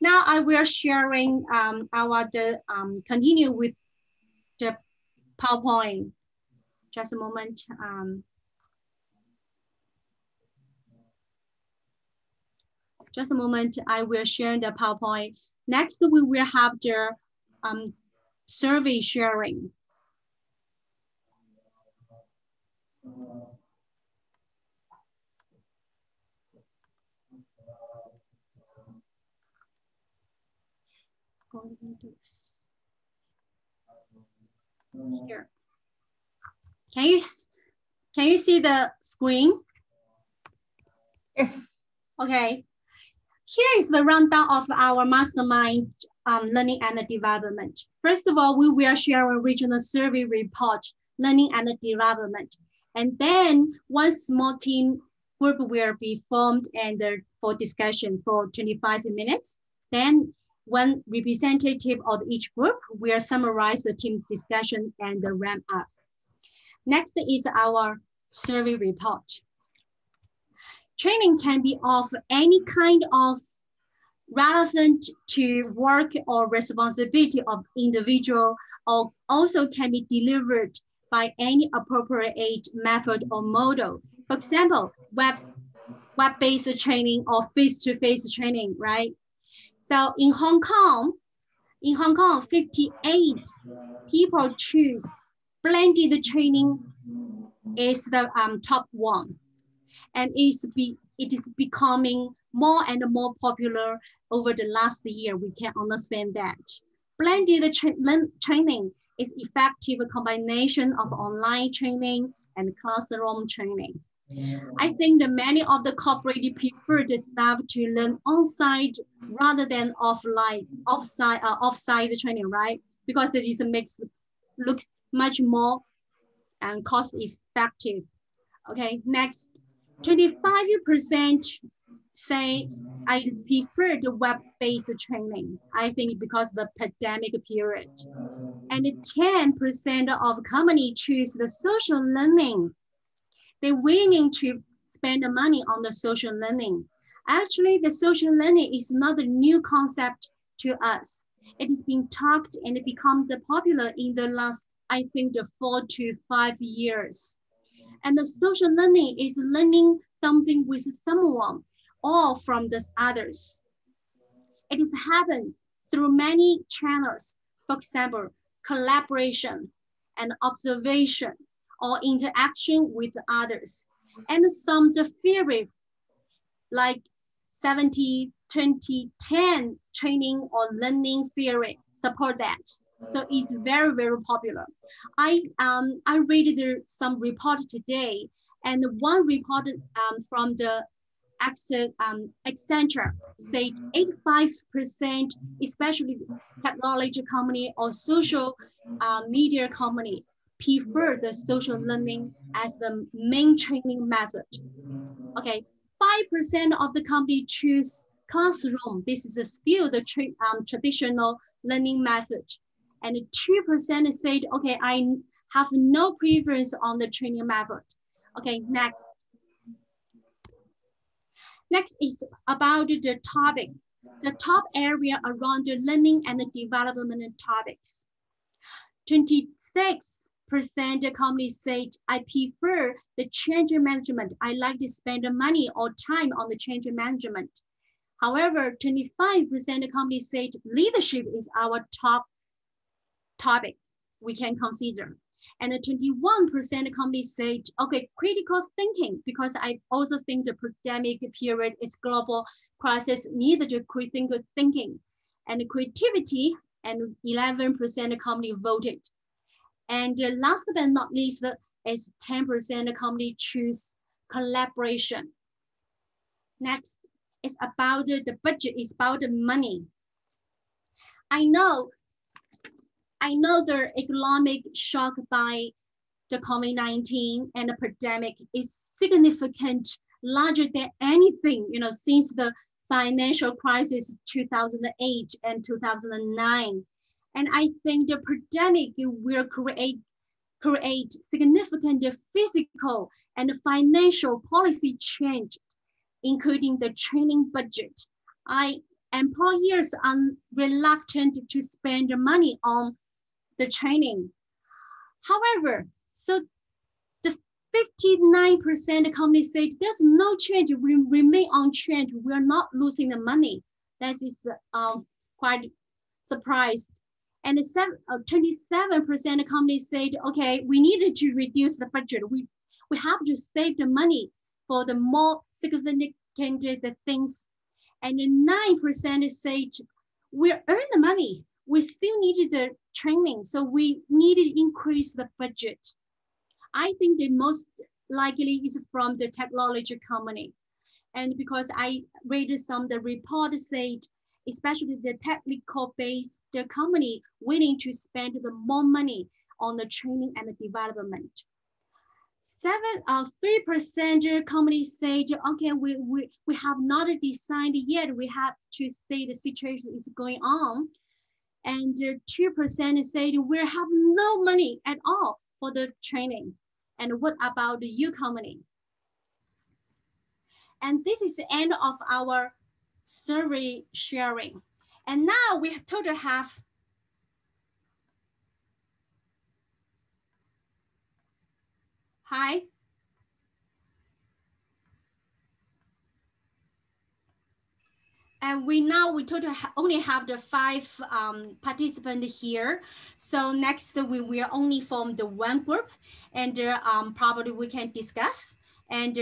Now I will sharing continue with the PowerPoint. Just a moment. Just a moment, I will share the PowerPoint. Next, we will have the survey sharing. Here. Can you see the screen? Yes. Okay. Here is the rundown of our mastermind learning and development. First of all, we will share a regional survey report, learning and development. And then one small team group will be formed and for discussion for 25 minutes. Then one representative of each group will summarize the team discussion and wrap up. Next is our survey report. Training can be of any kind of relevant to work or responsibility of individual, or also can be delivered by any appropriate method or model. For example, web-based training or face-to-face training, right? So in Hong Kong, In Hong Kong, 58 people choose blended training is the top one. And it is becoming more and more popular over the last year. We can understand that. Blended training is effective combination of online training and classroom training. I think that many of the corporate prefer the staff to learn on-site rather than offsite training, right? Because it looks much more cost-effective. Okay, next, 25% say I prefer the web-based training. I think because the pandemic period. And 10% of companies choose the social learning. They're willing to spend the money on the social learning. Actually, the social learning is not a new concept to us. It has been talked and it become popular in the last, I think, the 4 to 5 years. And the social learning is learning something with someone or from the others. It is happened through many channels, for example, collaboration and observation or interaction with others. And some the theory like 70, 20, 10 training or learning theory support that. So it's very, very popular. I read some report today, and one report from the Accenture said 85%, especially technology company or social media company, prefer the social learning as the main training method. Okay, 5% of the company choose classroom. This is still the traditional learning method. And 2% said, okay, I have no preference on the training method. Okay, next. Next is about the topic, the top area around the learning and the development topics. 26% the company said, I prefer the change management. I like to spend the money or time on the change management. However, 25% the company said leadership is our top topic we can consider. And 21% companies said, okay, critical thinking, because I also think the pandemic period is global crisis needed to critical thinking. And creativity, and 11% company voted. And last but not least is 10% company choose collaboration. Next is about the budget, is about the money. I know the economic shock by the COVID-19 and the pandemic is significant, larger than anything, since the financial crisis 2008 and 2009. And I think the pandemic will create significant physical and financial policy change, including the training budget. Employers are reluctant to spend money on the training. However, so the 59% companies say there's no change, we remain unchanged, we're not losing the money. That is quite surprised. And 27% companies said, okay, we needed to reduce the budget. We have to save the money for the more significant things. And 9% said, we earn the money. We still needed the training, so we needed to increase the budget. I think the most likely is from the technology company. And because I read the report said, especially the technical based company willing to spend the more money on the training and the development. 3% companies said, okay, we have not decided yet. We have to see the situation is going on. And 2% said we have no money at all for the training. And what about the U company? And this is the end of our survey sharing. And now we totally have hi. And we totally only have the 5 participants here. So next we will only form the one group, and probably we can discuss and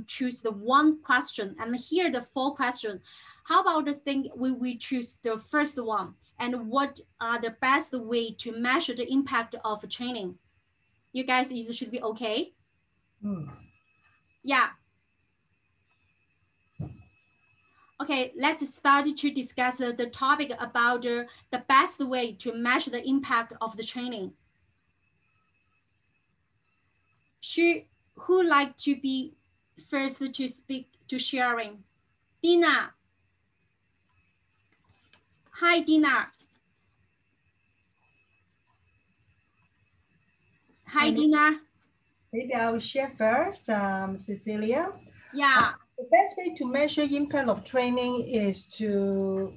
choose the one question. And here the 4 questions. How about the thing we choose the first one? And what are the best way to measure the impact of training? You guys should be okay. Yeah. Okay, let's start to discuss the topic about the best way to measure the impact of the training. Who like to be first to speak to sharing? Dina. Hi, Dina. Hi, Dina. Maybe I will share first, Cecilia. Yeah. The best way to measure impact of training is to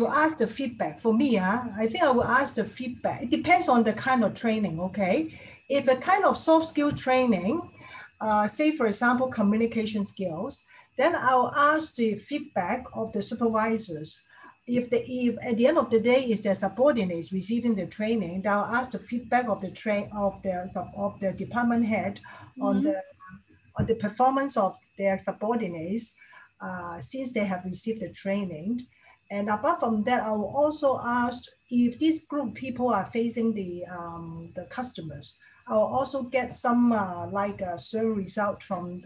ask the feedback. For me, I think I will ask the feedback. It depends on the kind of training, okay? If a kind of soft skill training, say for example, communication skills, then I'll ask the feedback of the supervisors. If at the end of the day is their subordinates receiving the training, then I'll ask the feedback of the department head on the performance of their subordinates since they have received the training. And apart from that, I will also ask if this group people are facing the customers. I will also get some survey result from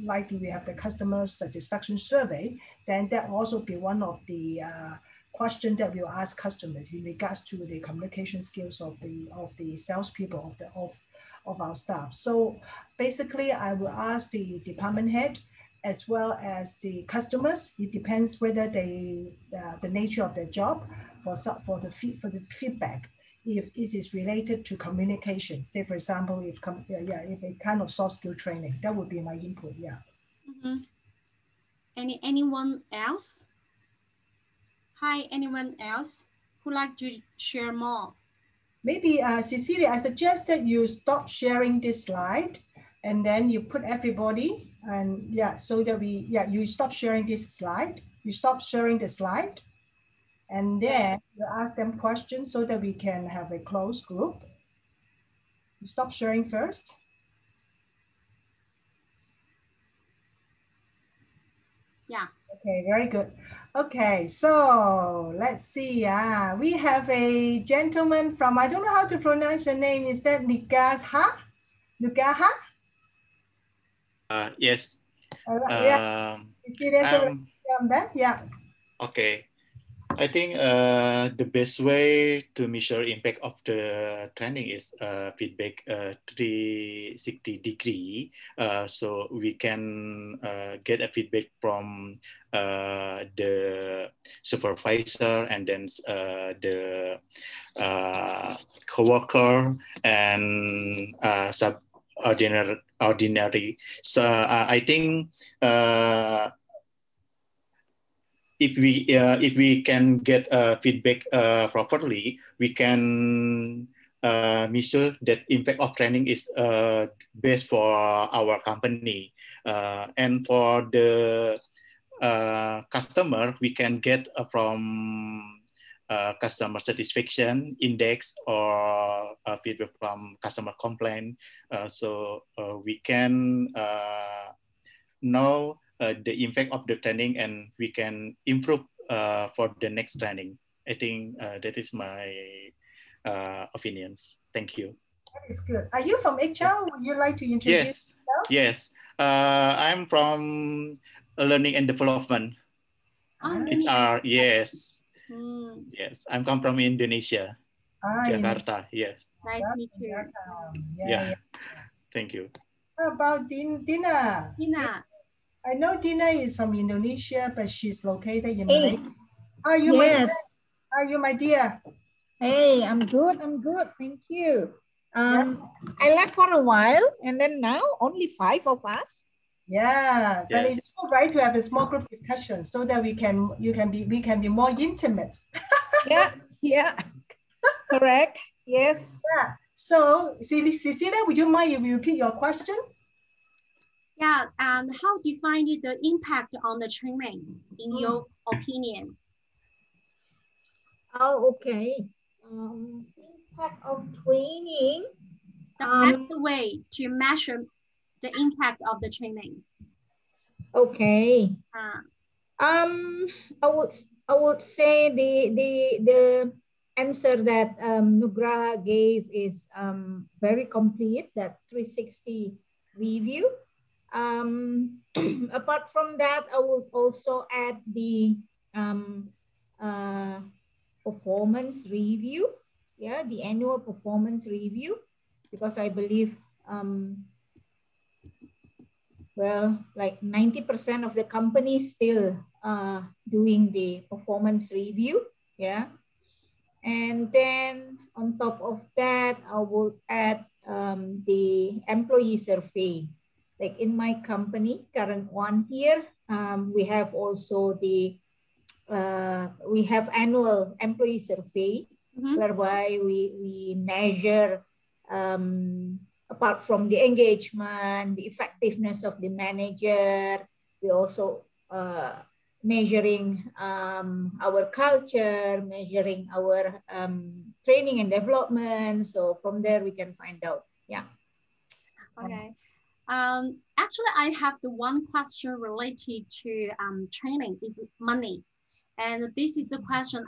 like we have the customer satisfaction survey. Then that will also be one of the question that we'll ask customers in regards to the communication skills of the salespeople of our staff. So basically, I will ask the department head as well as the customers. It depends whether the nature of their job for the feedback. If it is related to communication, say for example, if a kind of soft skill training, that would be my input. Yeah. Anyone else? Hi, anyone else who like to share more? Maybe Cecilia, I suggest that you stop sharing this slide, and then you put everybody, and so that you stop sharing this slide. You stop sharing the slide. And then you ask them questions so that we can have a closed group. You stop sharing first. Yeah. Okay, very good. Okay, so let's see. We have a gentleman from, I don't know how to pronounce your name. Is that Nugaha? Nugaha? Yes. Yeah. You see there's on that? Yeah. Okay. I think the best way to measure impact of the training is feedback 360 degree. So we can get a feedback from the supervisor and then the coworker and subordinary. So I think if we can get feedback properly, we can measure that impact of training is best for our company. And for the customer, we can get from customer satisfaction index or feedback from customer complaint. So we can know the impact of the training, and we can improve for the next training. I think that is my opinions. Thank you. That is good. Are you from HR? Would you like to introduce yourself? Yes. I'm from Learning and Development. HR, yes. Yes, I'm come from Indonesia, Jakarta. Yes. Nice to meet you. Yeah. Thank you. How about Dina? Dina. I know Dina is from Indonesia, but she's located in Malaysia. How are you, How are you, my dear? Hey, I'm good. I'm good. Thank you. I left for a while, and then now only 5 of us. Yeah, but it's so right to have a small group discussion so that we can be more intimate. Yeah, correct. Yes. Yeah. So, Cecilia, would you mind if you repeat your question? Yeah, and how define the impact on the training in your opinion? Oh, okay. Impact of training. The best way to measure the impact of the training. Okay. I would say the answer that Nugraha gave is very complete. That 360 review. Apart from that, I would also add the performance review. Yeah, the annual performance review, because I believe well, like 90% of the companies still doing the performance review, yeah. And then on top of that, I will add the employee survey. Like in my company, current one here, we have also the, we have annual employee survey, whereby we measure apart from the engagement, the effectiveness of the manager, we also measuring our culture, measuring our training and development. So from there we can find out. Yeah. Okay. Actually, I have the one question related to training is money. And this is a question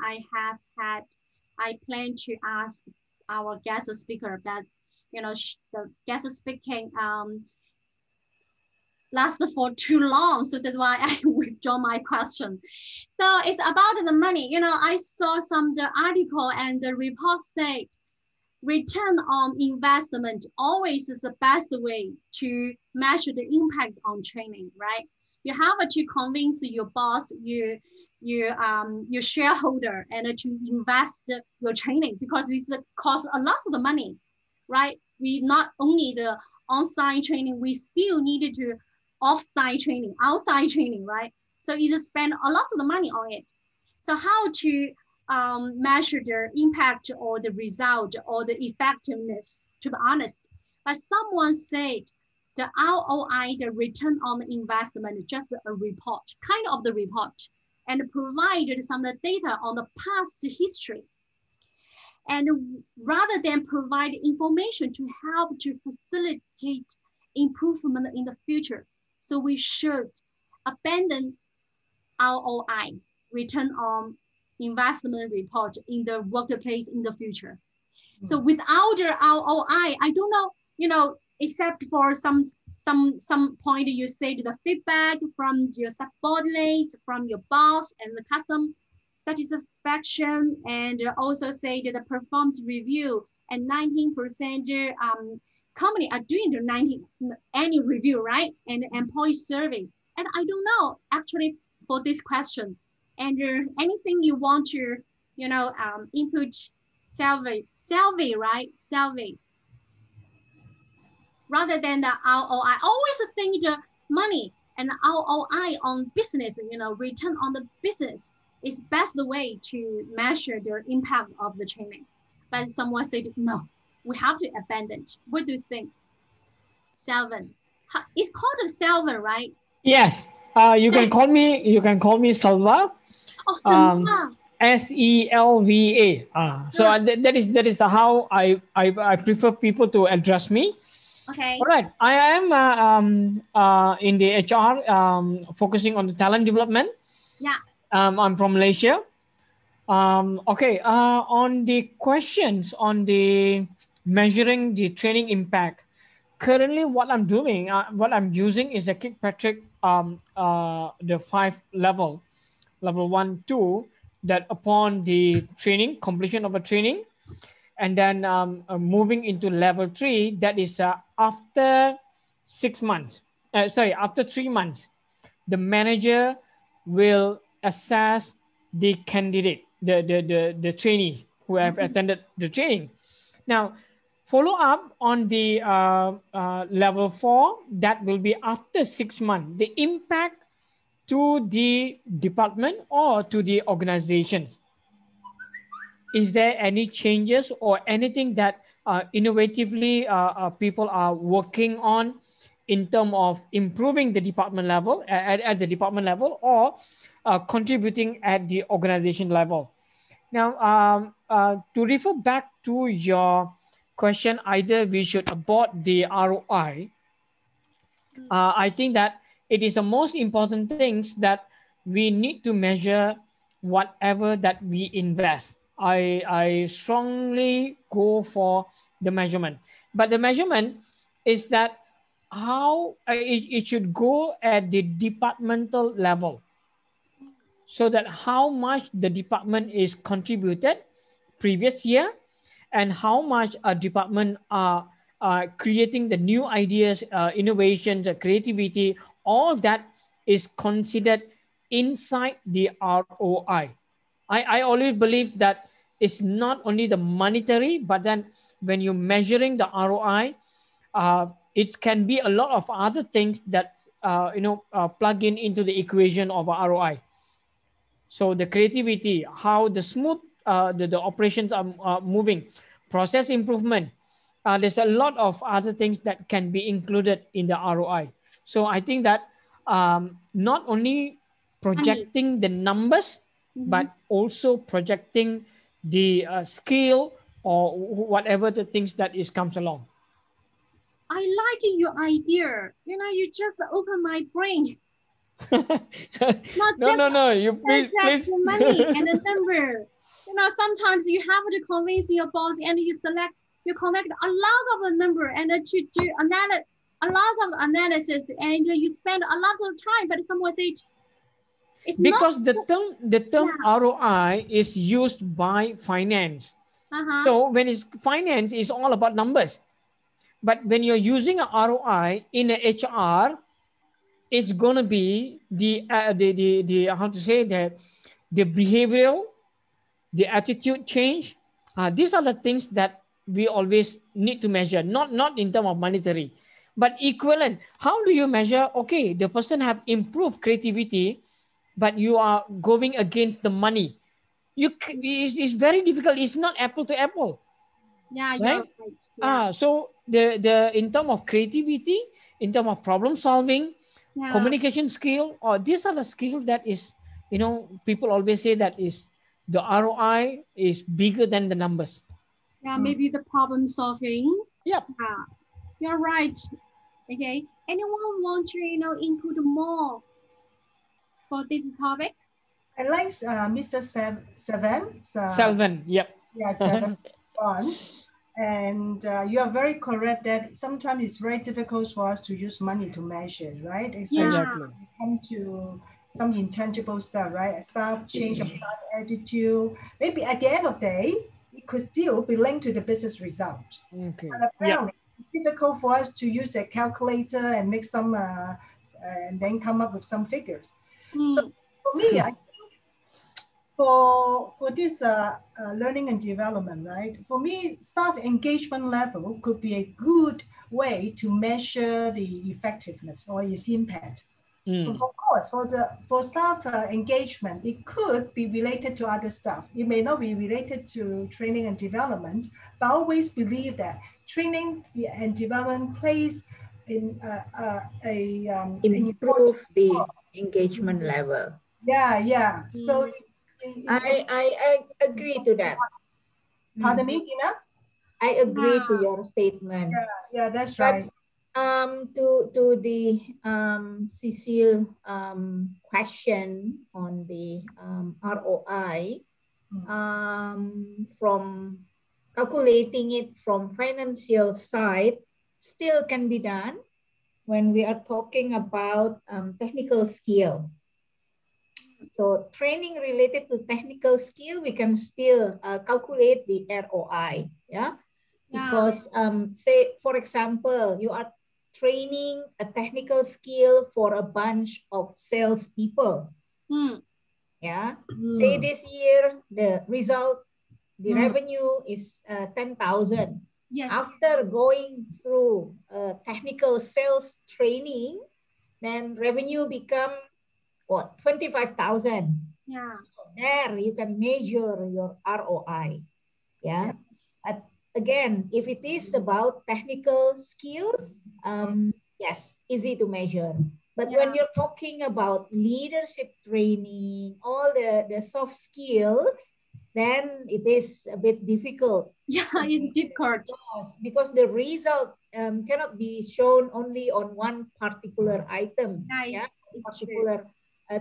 I plan to ask our guest speaker, but you know, the guest speaking lasted for too long. So that's why I withdraw my question. So it's about the money. You know, I saw the article and the report said, return on investment always is the best way to measure the impact on training, right? You have to convince your boss, your shareholder, and to invest your training, because it costs a lot of the money, right? We not only the on-site training, we still needed to off-site training, outside training, right? So you just spend a lot of the money on it. So how to measure the impact or the result or the effectiveness, to be honest. But someone said the ROI, the return on investment, just a report, kind of the report, and provided some data on the past history. And rather than provide information to help to facilitate improvement in the future, so we should abandon ROI, return on investment report, in the workplace in the future. So without the ROI, I don't know, you know, except for some point you say the feedback from your subordinates, from your boss, and the customer satisfaction, and also say that the performance review, and 19% company are doing the annual review, right? And employee survey. And I don't know actually for this question. And anything you want to, you know, input survey, right? Survey. Rather than the ROI, I always think the money and ROI on business, you know, return on the business is best way to measure the impact of the training. But someone said, no, we have to abandon. What do you think? Selvan. It's called a Selvan, right? Yes. You can call me Salva. Oh, Salva. SELVA. So that is how I prefer people to address me. Okay. All right. I am in the HR, focusing on the talent development. Yeah. I'm from Malaysia. Okay. On the questions on the measuring the training impact, currently what I'm doing, what I'm using is the Kirkpatrick, the 5 level 1, 2, that upon the training, completion of a training, and then moving into level 3, that is after 6 months, after 3 months, the manager will assess the candidate, the trainees who have attended the training. Now, follow up on the level 4, that will be after 6 months, the impact to the department or to the organizations. Is there any changes or anything that innovatively people are working on in terms of improving the department level at the department level, or contributing at the organization level. Now, to refer back to your question, either we should abort the ROI. I think that it is the most important things that we need to measure whatever that we invest. I strongly go for the measurement, but the measurement is that how it should go at the departmental level, so that how much the department is contributed previous year, and how much a department are creating the new ideas, innovations, creativity, all that is considered inside the ROI. I always believe that it's not only the monetary, but then when you're measuring the ROI, it can be a lot of other things that plug in into the equation of ROI. So the creativity, how the smooth the operations are moving, process improvement. There's a lot of other things that can be included in the ROI. So I think that not only projecting the numbers, but also projecting the skill or whatever the things that comes along. I like your idea. You just open my brain. No, you please. The money and the number. Sometimes you have to convince your boss, and you collect a lot of the number, and to do a lot of analysis, and you spend a lot of time. But someone say it's because not the term ROI is used by finance. So when it's finance, it's all about numbers. But when you're using a ROI in a HR, it's going to be the how to say that, the behavioral, the attitude change. These are the things that we always need to measure, not in terms of monetary, but equivalent. How do you measure? Okay, the person have improved creativity, but you are going against the money. It's very difficult. It's not apple to apple. Yeah, right? Yeah. So the in terms of creativity, in terms of problem solving, communication skill, or these are the skills that is, people always say that is the ROI is bigger than the numbers. Yeah, maybe the problem solving. Yep. You're right. Okay. Anyone want to input more for this topic? I like Mr. Seven. Selvan, yep. Yeah, Seven response. And you are very correct that sometimes it's very difficult for us to use money to measure, right? Especially when we come to some intangible stuff, right? Staff change of staff attitude. Maybe at the end of the day, it could still be linked to the business result. Okay. But apparently, it's difficult for us to use a calculator and make some, and then come up with some figures. So for me, I think for this learning and development, right? For me, staff engagement level could be a good way to measure the effectiveness or its impact. Of course, for staff engagement, it could be related to other stuff. It may not be related to training and development, but I always believe that training and development plays in improve the engagement level. Yeah. So I agree to that. Pardon me, Tina? I agree to your statement. Yeah, that's right. To the Cecile question on the ROI, from calculating it from financial side still can be done when we are talking about technical skill. So training related to technical skill, we can still calculate the ROI, because say, for example, you are training a technical skill for a bunch of salespeople. Say this year, the result, the revenue is 10,000. Yes. After going through technical sales training, then revenue become what, 25,000. Yeah. So there you can measure your ROI. But again, if it is about technical skills, yes, easy to measure. But when you're talking about leadership training, all the soft skills, then it is a bit difficult. Yeah, it's difficult. Yes, because the result cannot be shown only on one particular item, particular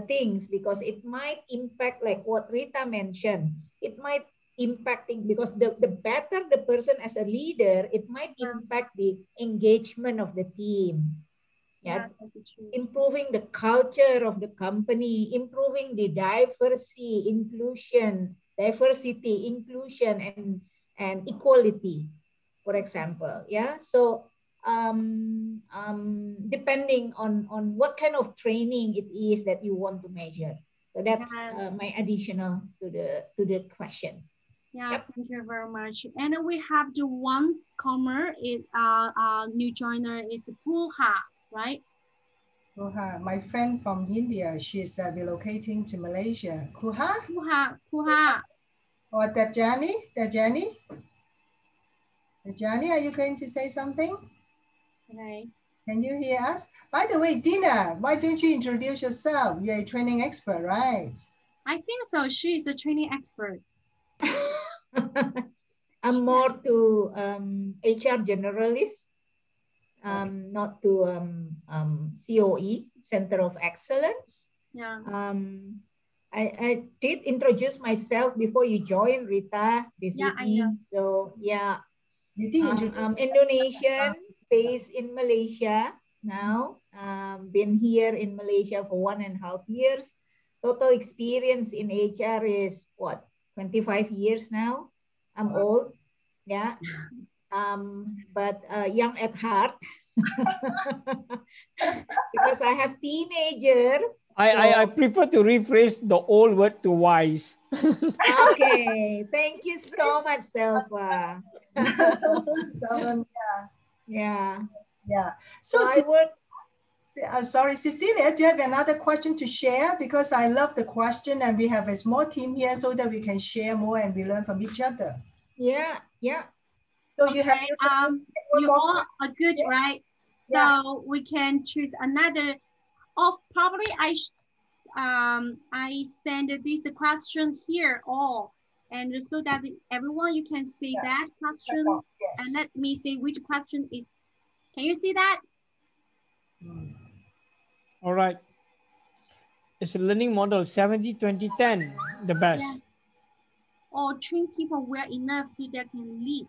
things, because it might impact, like what Rita mentioned, it might impacting, because the better the person as a leader, it might impact the engagement of the team. Yeah, improving the culture of the company, improving the diversity, inclusion, and equality, for example. Yeah, so depending on what kind of training it is that you want to measure. So that's my additional to the question. Yeah, thank you very much. And we have the one comer, new joiner is Pooha, right? Kuha, my friend from India, she's relocating to Malaysia. Kuha? Kuha. Or Debjani? Debjani, are you going to say something? Okay. Can you hear us? By the way, Dina, why don't you introduce yourself? You're a training expert, right? I think so. She is a training expert. I'm more to HR generalist, not to COE, Center of Excellence. Yeah. I did introduce myself before you joined, Rita, this evening. So yeah, you did. I'm Indonesian, based in Malaysia now. Been here in Malaysia for 1.5 years. Total experience in HR is what, 25 years now. I'm old, yeah. But young at heart. Because I have teenager. I prefer to rephrase the old word to wise. Okay, thank you so much, Selva. Yeah. So I would. Sorry, Cecilia, do you have another question to share? Because I love the question and we have a small team here so that we can share more and we learn from each other. Yeah. So you have you all are good, right? So we can choose another. Probably I send this question here all, and so that everyone you can see that question. And let me see which question is. Can you see that? All right. It's a learning model 70-20-10, the best. Yeah. Or train people well enough so they can leave.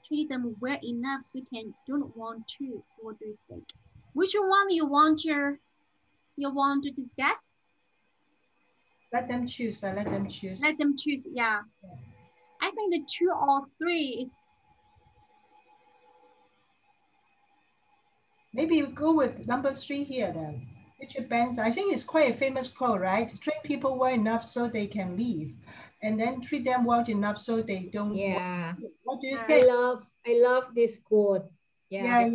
Treat them well enough so don't want to. What do you think? Which one you want to discuss? Let them choose. Let them choose. Let them choose. Yeah. I think the 2 or 3 is. Maybe you go with number 3 here then. Richard Benson. I think it's quite a famous quote, right? Train people well enough so they can leave, and then treat them well enough so they don't. Yeah. What do you think? I love this quote. Yeah.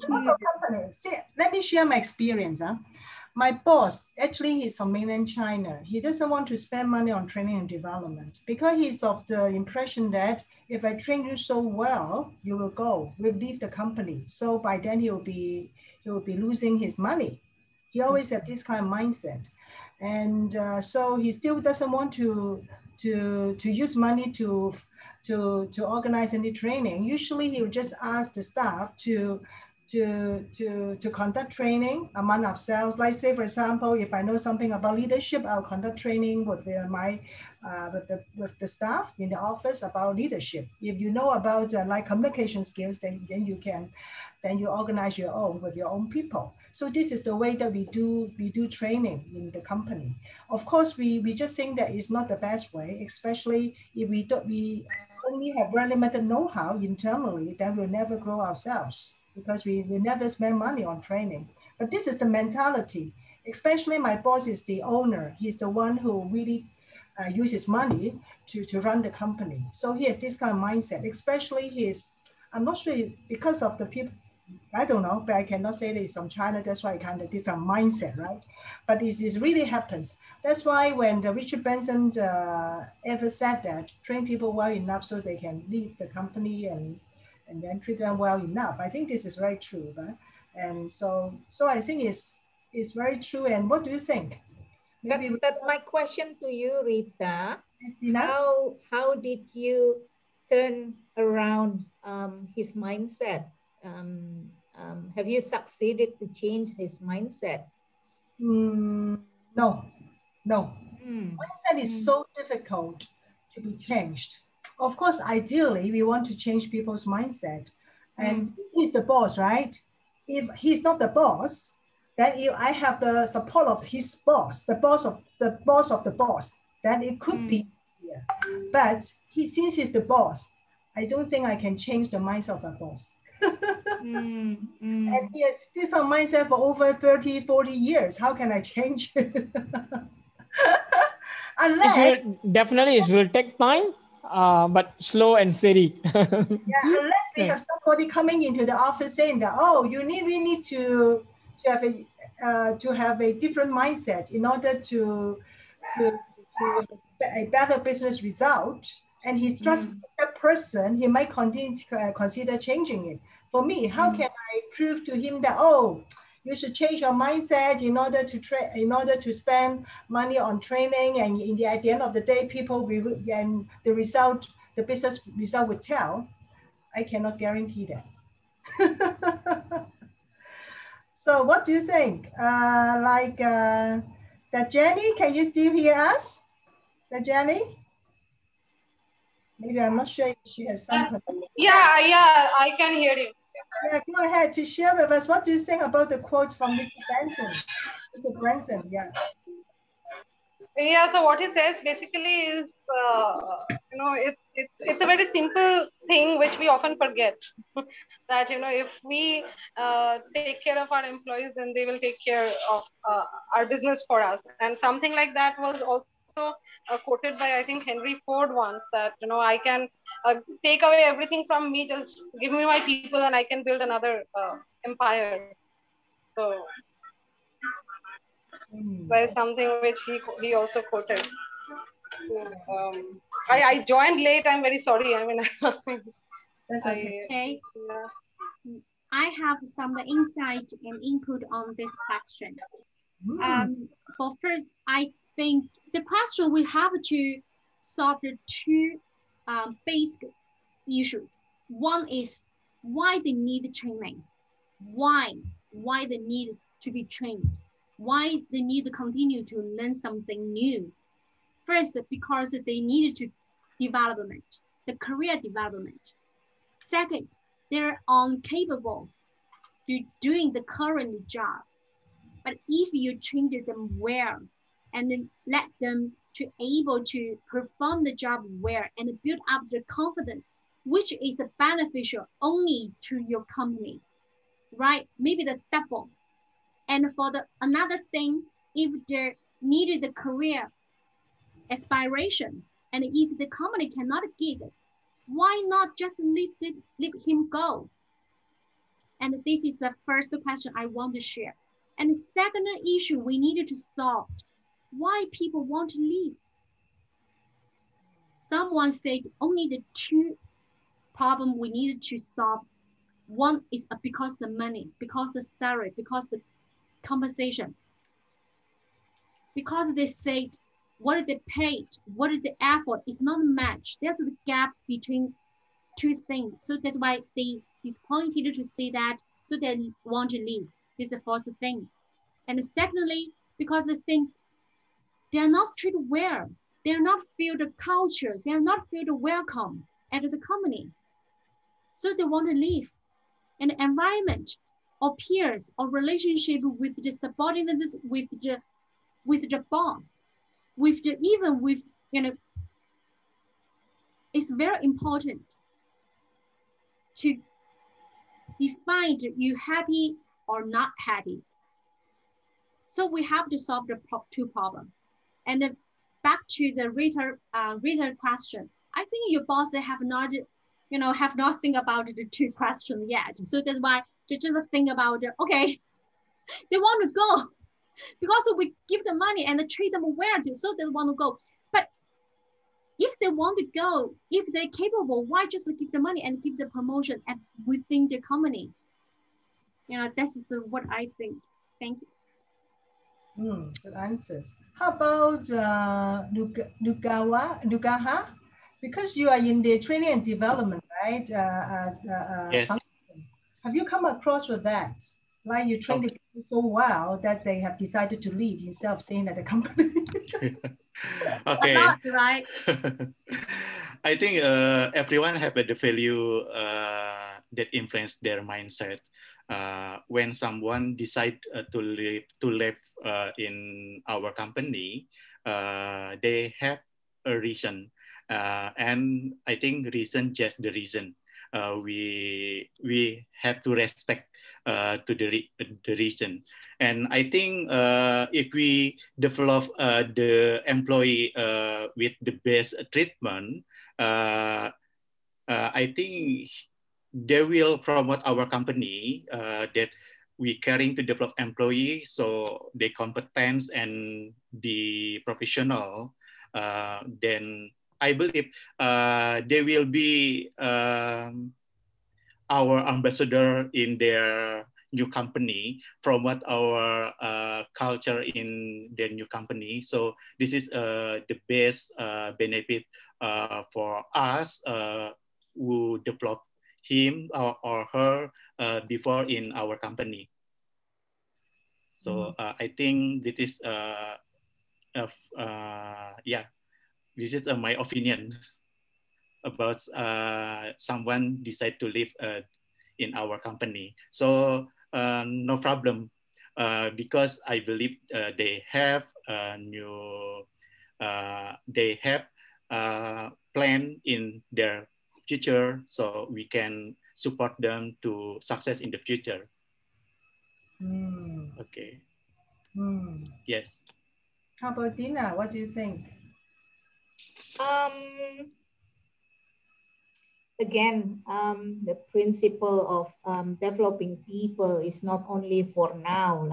Lots of companies. See, let me share my experience. My boss, actually, he's from mainland China. He doesn't want to spend money on training and development because he's of the impression that if I train you so well, you will leave the company. So by then he will be losing his money. He always had this kind of mindset, and so he still doesn't want to use money to organize any training. Usually, he would just ask the staff to conduct training among ourselves. Like say, for example, if I know something about leadership, I'll conduct training with the staff in the office about leadership. If you know about like communication skills, then you organize your own with your own people. So this is the way that we do training in the company. Of course, we just think that it's not the best way, especially if we only have very limited know-how internally, then we'll never grow ourselves because we never spend money on training. But this is the mentality, especially my boss is the owner. He's the one who really uses money to run the company. So he has this kind of mindset, especially I'm not sure it's because of the people, I don't know, but I cannot say that he's from China. That's why kind of this mindset, right? But it really happens. That's why when Richard Benson ever said that, train people well enough so they can leave the company and then treat them well enough. I think this is very true. Right? And so I think it's very true. And what do you think? Maybe but my question to you, Rita, how did you turn around his mindset? Have you succeeded to change his mindset? No. Mindset is so difficult to be changed. Of course, ideally, we want to change people's mindset. And he's the boss, right? If he's not the boss, then if I have the support of his boss, the boss of the boss, then it could be easier. But since he's the boss, I don't think I can change the mindset of the boss. And he has this mindset for over 30, 40 years. How can I change it? Definitely it will take time, but slow and steady. Unless we have somebody coming into the office saying that, oh, you need to have a different mindset in order to a better business result, and he's just that person, he might continue to consider changing it. For me, how can I prove to him that, oh, you should change your mindset in order to spend money on training, and at the end of the day, people will, and the business result would tell. I cannot guarantee that. So what do you think? That Jenny, can you still hear us? That Jenny? Maybe I'm not sure if she has some. Yeah, I can hear you. Yeah, go ahead to share with us. What do you think about the quote from Mr. Benson? Mr. Branson, yeah. Yeah, so what he says basically is, it's a very simple thing which we often forget. That, if we take care of our employees, then they will take care of our business for us. And something like that was also quoted by, I think, Henry Ford once, that, I can take away everything from me, just give me my people and I can build another empire. So that is something which he also quoted. So, I joined late. I'm very sorry. I mean, that's okay. I have some insight and input on this question. For first, I think the question we have to solve the two basic issues. One is why they need training. Why they need to be trained. Why they need to continue to learn something new. First, because they needed to development, the career development. Second, they're incapable to doing the current job. But if you train them well and then let them to able to perform the job well and build up the confidence, which is beneficial only to your company, right? Maybe the double. And for the another thing, if they needed the career aspiration, and if the company cannot give it, why not just let him go? And this is the first question I want to share. And the second issue we needed to solve, why people want to leave. Someone said only the two problems we needed to solve. One is because the money, because the salary, because the compensation. Because they said what they paid, what is the effort is not matched. There's a gap between two things. So that's why they disappointed to say that, so they want to leave. This is the first thing. And secondly, because they think they're not treated well. They're not feel the culture. They're not feel the welcome at the company. So they want to leave. And the environment or peers or relationship with the subordinates, with the boss, even with, it's very important to define you happy or not happy. So we have to solve the two problems. And then back to the reader question. I think your boss have not think about the two questions yet. So that's why to just think about, okay, they want to go because we give them money and treat them well, so they want to go. But if they want to go, if they're capable, why just give the money and give the promotion within the company? This is what I think. Thank you. Good answers. How about Nugaha? Because you are in the training and development, right? Yes. Function. Have you come across with that? Like you train the people so well that they have decided to leave instead of staying at the company? Okay. Not right. I think everyone have the value that influence their mindset. When someone decide to live in our company, they have a reason, and I think reason just the reason. We have to respect to the reason, and I think if we develop the employee with the best treatment, I think they will promote our company that we caring to develop employees, so the competence and the professional, then I believe they will be our ambassador in their new company, promote our culture in their new company. So this is the best benefit for us who develop him or her before in our company. So I think this is yeah, this is my opinion about someone decide to live in our company. So no problem, because I believe they have they have plan in their future, so we can support them to success in the future. Okay. Yes. How about Dina? What do you think? Again, the principle of developing people is not only for now,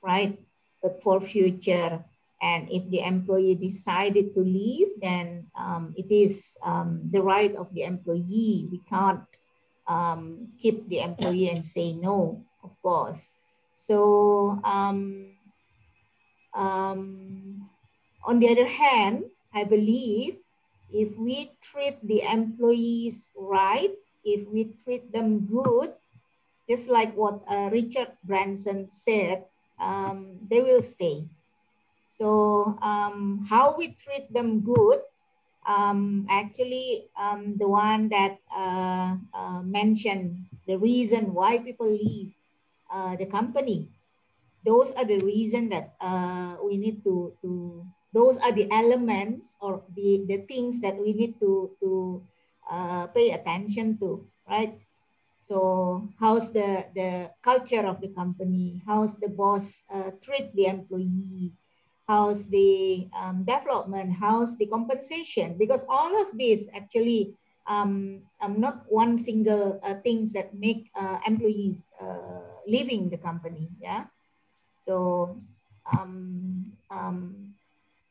right, but for future. And if the employee decided to leave, then it is the right of the employee. We can't keep the employee and say no, of course. So on the other hand, I believe if we treat the employees right, if we treat them good, just like what Richard Branson said, they will stay. So how we treat them good, actually the one that mentioned the reason why people leave the company. Those are the reasons that we need to those are the elements or the things that we need to pay attention to, right? So how's the culture of the company? How's the boss treat the employee? How's the development? How's the compensation? Because all of this actually not one single things that make employees leaving the company, yeah? So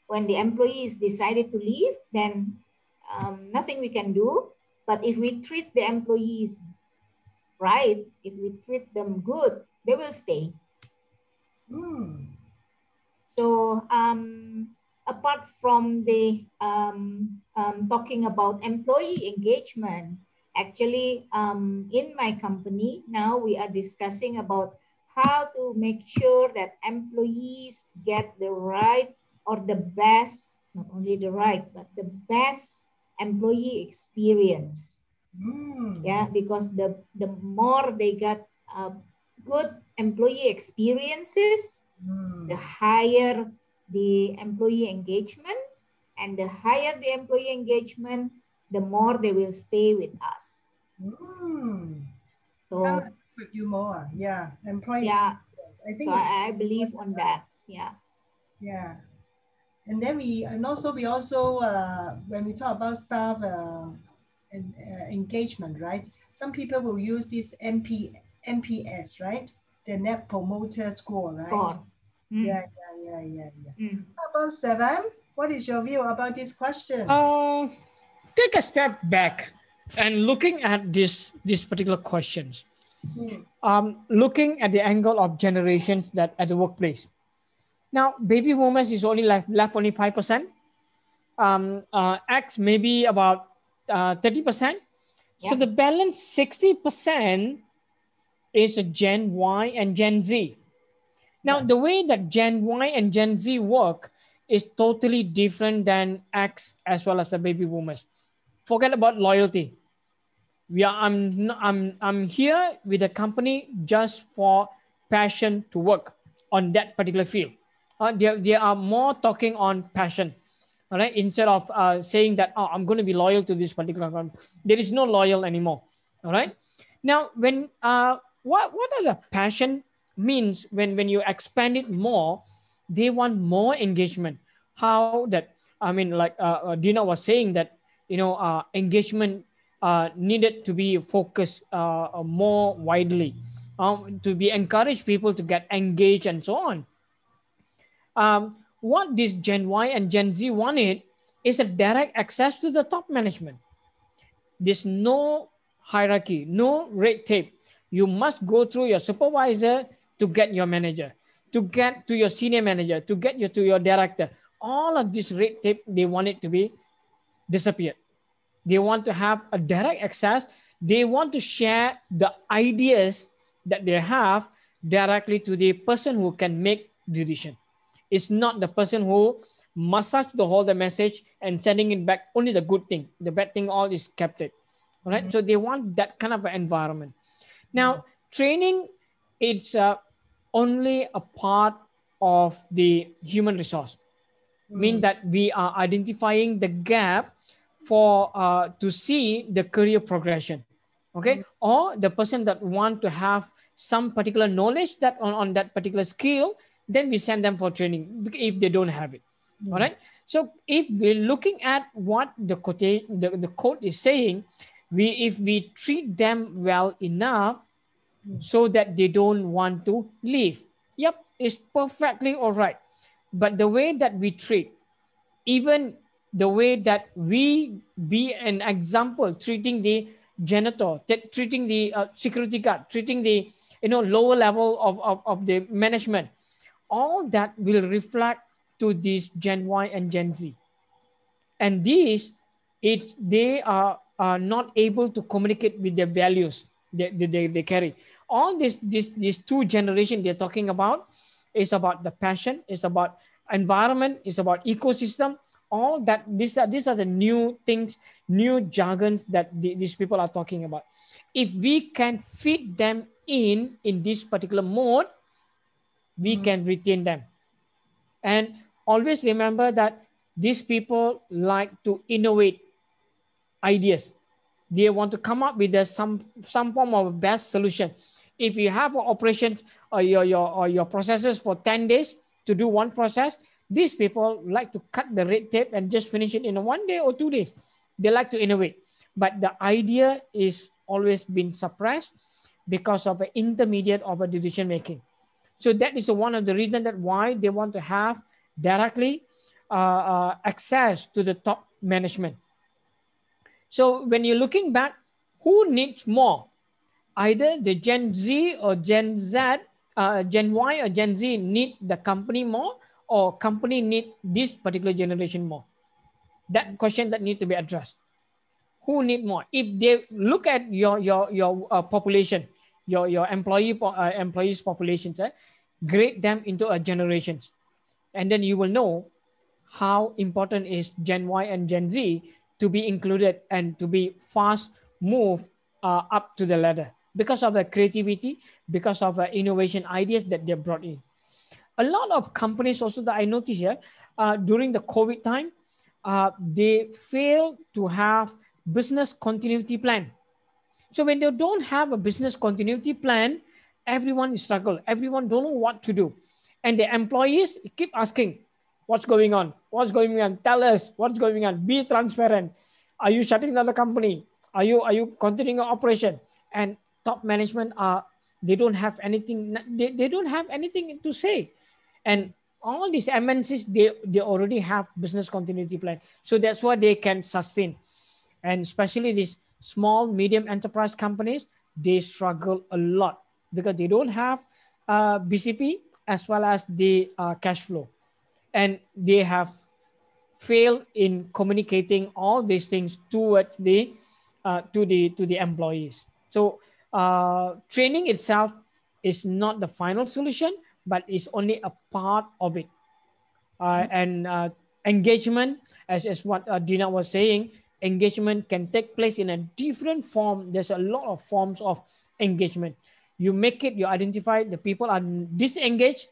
when the employees decided to leave, then nothing we can do. But if we treat the employees right, if we treat them good, they will stay. So apart from the talking about employee engagement, actually in my company now we are discussing about how to make sure that employees get the right or the best, not only the right, but the best employee experience. Yeah, because the more they got good employee experiences, the higher the employee engagement, and the higher the employee engagement, the more they will stay with us. So with you more, yeah, employee experience. I think so I believe on that. Yeah. Yeah. And then we also when we talk about staff engagement, right? Some people will use this NPS, right? The Net Promoter Score, right? Yeah. How about Seven? What is your view about this question? Take a step back and looking at these particular questions. Looking at the angle of generations that at the workplace. Now, baby boomers is only left only 5%. X maybe about 30%. So the balance 60% is a Gen Y and Gen Z. Now, the way that Gen Y and Gen Z work is totally different than X as well as the baby boomers. Forget about loyalty. I'm here with the company just for passion to work on that particular field. They are more talking on passion, all right, instead of saying that, oh, I'm going to be loyal to this particular company. There is no loyal anymore, all right. Now, when what does a passion means when you expand it more, they want more engagement. How that, I mean, like Dina was saying that, engagement needed to be focused more widely, to be encourage people to get engaged and so on. What this Gen Y and Gen Z wanted is a direct access to the top management. There's no hierarchy, no red tape. You must go through your supervisor to get your manager, to get to your senior manager, to get you to your director. All of this red tape, they want it to be disappeared. They want to have a direct access. They want to share the ideas that they have directly to the person who can make decision. It's not the person who massage the whole the message and sending it back only the good thing. The bad thing all is kept it. All right. So they want that kind of environment. Now, training, it's only a part of the human resource. Mean that we are identifying the gap for to see the career progression. Okay. Or the person that want to have some particular knowledge that on that particular skill, then we send them for training if they don't have it. All right. So if we're looking at what the quote is saying, if we treat them well enough so that they don't want to leave, yep, it's perfectly all right. But the way that we treat, even the way that we be an example, treating the janitor, treating the security guard, treating the lower level of the management, all that will reflect to this Gen Y and Gen Z. And these, they are not able to communicate with their values they carry. All these two generations they're talking about is about the passion, it's about environment, it's about ecosystem. All that, these are the new things, new jargons that these people are talking about. If we can fit them in this particular mode, we can retain them. And always remember that these people like to innovate ideas. They want to come up with some form of best solution. If you have an operation or your processes for 10 days to do one process, these people like to cut the red tape and just finish it in 1 day or 2 days. They like to innovate. But the idea is always been suppressed because of an intermediate of a decision making. So that is one of the reasons that why they want to have directly access to the top management. So when you're looking back, who needs more? Either the Gen Z or Gen Z, Gen Y or Gen Z need the company more, or company need this particular generation more? That question that needs to be addressed. Who need more? If they look at your population, your employees populations, grade them into generations, and then you will know how important is Gen Y and Gen Z to be included and to be fast move up to the ladder because of the creativity, because of innovation ideas that they brought in. A lot of companies also that I noticed here during the COVID time, they fail to have business continuity plan. So when they don't have a business continuity plan, everyone struggle. Everyone don't know what to do. And the employees keep asking, what's going on? What's going on? Tell us what's going on. Be transparent. Are you shutting down the company? Are you continuing your operation? And top management they don't have anything. They don't have anything to say. And all these MNCs, they already have business continuity plan. So that's why they can sustain. And especially these small, medium enterprise companies, they struggle a lot because they don't have BCP as well as the cash flow, and they have failed in communicating all these things towards the to the employees. So training itself is not the final solution, but is only a part of it. And engagement, as what Dina was saying, engagement can take place in a different form. There's a lot of forms of engagement. You make it, you identify the people are disengaged,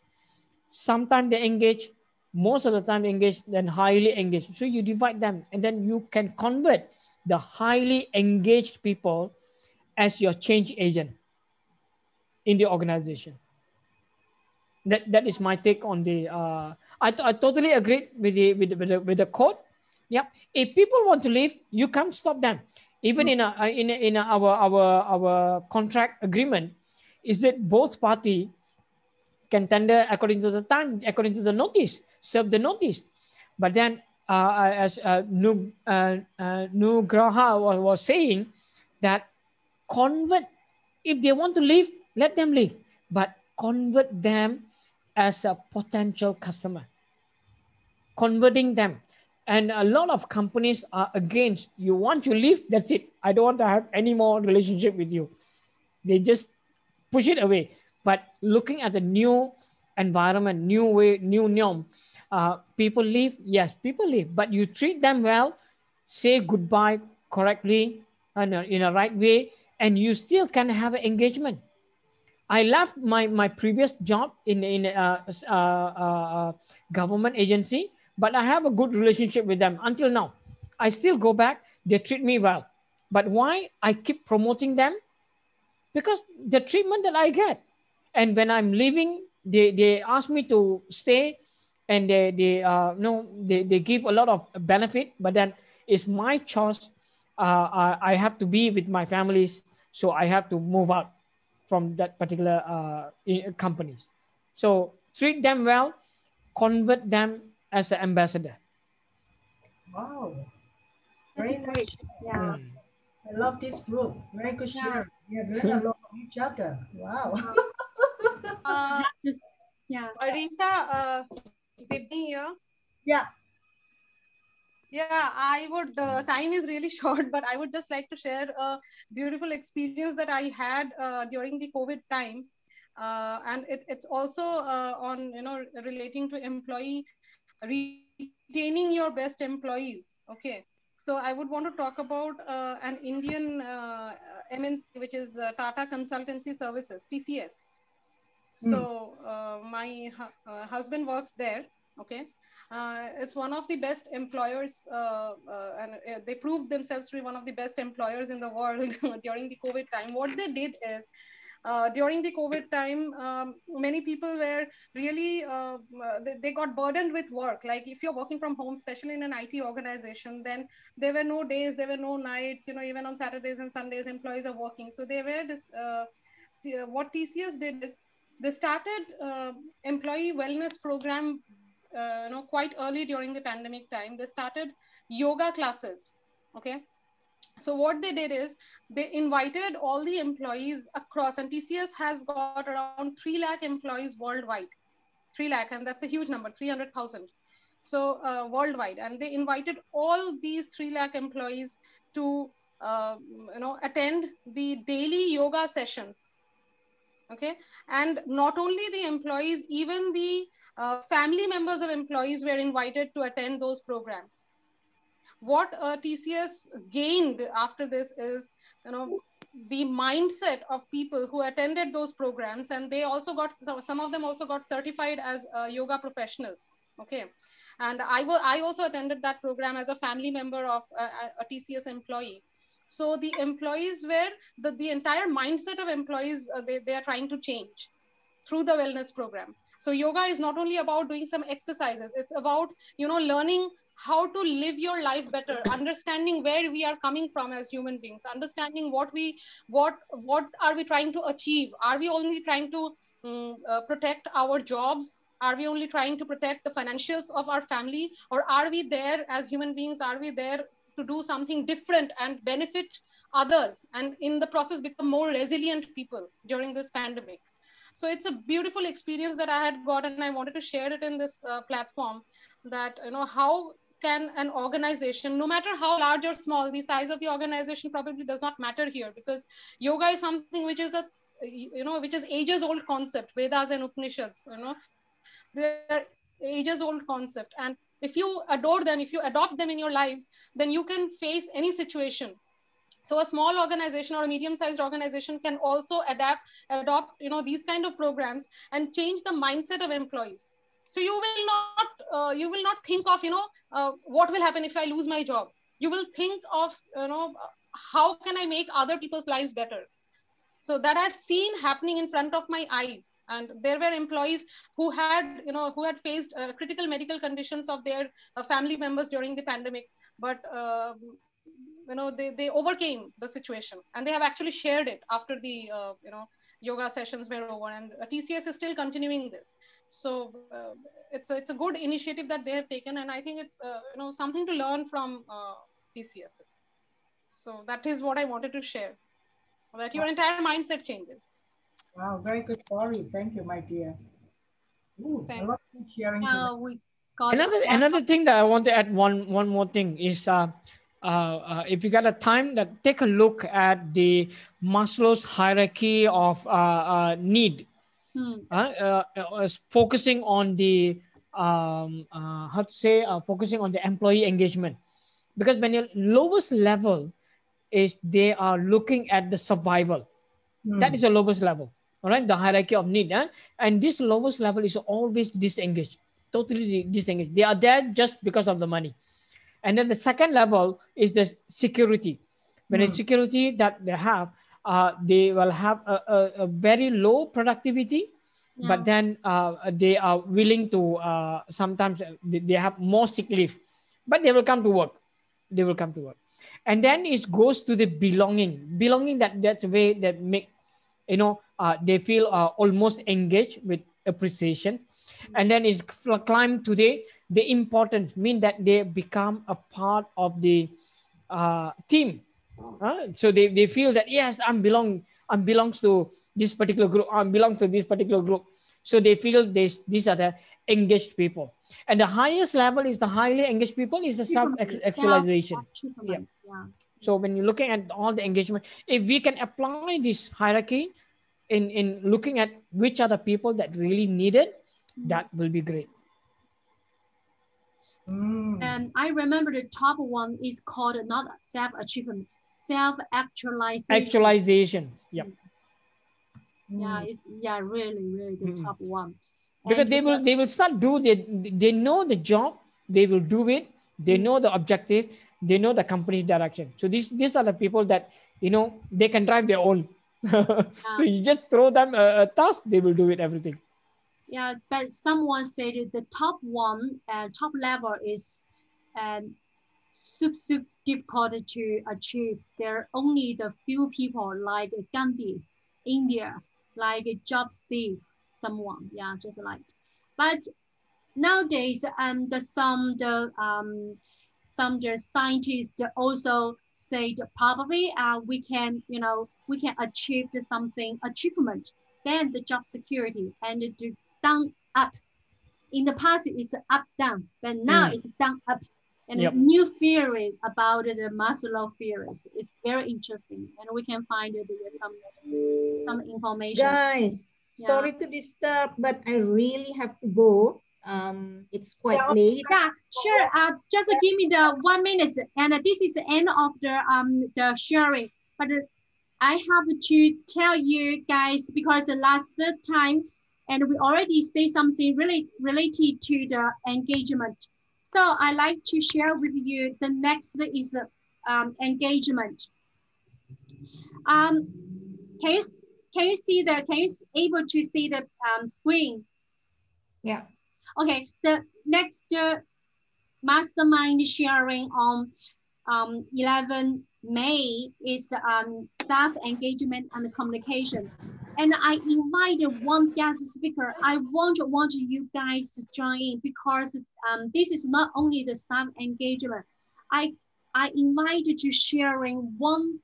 sometimes they engage, most of the time engaged, then highly engaged. So you divide them, and then you can convert the highly engaged people as your change agent in the organization. That is my take on the. I totally agree with the quote. Yep. If people want to leave, you can't stop them. Even in our contract agreement, is that both party can tender according to the time, according to the notice, serve the notice. But then, as Nugraha was saying, that convert, if they want to leave, let them leave, but convert them as a potential customer, converting them. And a lot of companies are against, you want to leave, that's it. I don't want to have any more relationship with you. They just push it away. But looking at the new environment, new way, new norm, people leave, yes, people leave, but you treat them well, say goodbye correctly and in a right way, and you still can have an engagement. I left my previous job in government agency, but I have a good relationship with them until now. I still go back, they treat me well. But why I keep promoting them? Because the treatment that I get. And when I'm leaving, they ask me to stay, and they give a lot of benefit, but then it's my choice. I have to be with my families, so I have to move out from that particular companies. So treat them well, convert them as an ambassador. Wow. That's Very great. nice. Yeah. I love this group. Very good share. We have learned a lot from each other. Wow. Yeah. Arisha, Dibni here. Yeah. Yeah, I would, time is really short, but I would just like to share a beautiful experience that I had during the COVID time. And it's also on, relating to employee, retaining your best employees. Okay. So I would want to talk about an Indian MNC, which is Tata Consultancy Services, TCS. So my husband works there. Okay. It's one of the best employers, and they proved themselves to be one of the best employers in the world during the COVID time. What they did is, during the COVID time, many people were really, they got burdened with work. Like if you're working from home, especially in an IT organization, then there were no days, there were no nights, even on Saturdays and Sundays, employees are working. So they were, what TCS did is, they started employee wellness program, quite early during the pandemic time. They started yoga classes. Okay. So what they did is, they invited all the employees across, and TCS has got around 3 lakh employees worldwide. 3 lakh, and that's a huge number, 300,000. So worldwide, and they invited all these 3 lakh employees to, attend the daily yoga sessions. Okay. And not only the employees, even the family members of employees were invited to attend those programs. What TCS gained after this is, the mindset of people who attended those programs, and they also got, some of them also got certified as yoga professionals. Okay. And I also attended that program as a family member of a TCS employee. So the employees were, the entire mindset of employees, they are trying to change through the wellness program. So yoga is not only about doing some exercises, it's about, learning how to live your life better, understanding where we are coming from as human beings, understanding what are we trying to achieve. Are we only trying to protect our jobs? Are we only trying to protect the financials of our family? Or are we there as human beings? Are we there to do something different and benefit others, and in the process become more resilient people during this pandemic. So it's a beautiful experience that I had got, and I wanted to share it in this platform, that, you know, how can an organization, no matter how large or small, the size of the organization probably does not matter here, because yoga is something which is which is ages old concept. Vedas and Upanishads, they're ages old concept. And if you adore them, if you adopt them in your lives, then you can face any situation. So a small organization or a medium-sized organization can also adopt, you know, these kind of programs and change the mindset of employees. So you will not think of, what will happen if I lose my job. You will think of, how can I make other people's lives better? So that I've seen happening in front of my eyes. And there were employees who had faced critical medical conditions of their family members during the pandemic, but they overcame the situation, and they have actually shared it after the yoga sessions were over, and TCS is still continuing this. So it's a good initiative that they have taken, and I think it's something to learn from TCS. So that is what I wanted to share, that your entire mindset changes. Wow, very good story. Thank you, my dear. Ooh, a lot of sharing. Another thing that I want to add, one more thing is, if you got a time, that take a look at the Maslow's hierarchy of need, focusing on the focusing on the employee engagement, because when your lowest level is they are looking at the survival, that is the lowest level. All right, the hierarchy of need, and this lowest level is always disengaged, totally disengaged. They are there just because of the money. And then the second level is the security. When the security that they have, they will have a very low productivity, but then they are willing to, sometimes they have more sick leave, but they will come to work. They will come to work. And then it goes to the belonging, that's a way that make, they feel almost engaged with appreciation. And then it's climbed to the importance, mean that they become a part of the team. So they feel that, yes, I belongs to this particular group, I belongs to this particular group. So they feel these are the engaged people. And the highest level is the highly engaged people is the self-actualization. Yeah. So when you're looking at all the engagement, if we can apply this hierarchy in looking at which are the people that really need it, that will be great. And I remember the top one is called not self-achievement, self-actualization. Actualization, yeah. Yeah, really the top one. Because they will start they know the job, they will do it, they know the objective, they know the company's direction. So these are the people that, they can drive their own. So you just throw them a task, they will do it, everything. Yeah, but someone said the top one, top level is super difficult to achieve. There are only the few people like Gandhi, India, like Job Steve, someone, just like. But nowadays, some scientists also say that probably we can achieve achievement, then the job security and the down up. In the past it's up down, but now it's down up. And a new theory about the Maslow theories. It's very interesting, and we can find some information. Guys, sorry to disturb, but I really have to go. It's quite late. Yeah, sure. Just give me the 1 minute, and this is the end of the sharing. But I have to tell you guys, because the last time, and we already say something really related to the engagement. So I like to share with you the next is engagement. Can you see able to see the screen? Yeah. Okay. The next mastermind sharing on 11 May is staff engagement and communication. And I invited one guest speaker. I want you guys to join in, because this is not only the staff engagement. I I invited to sharing one,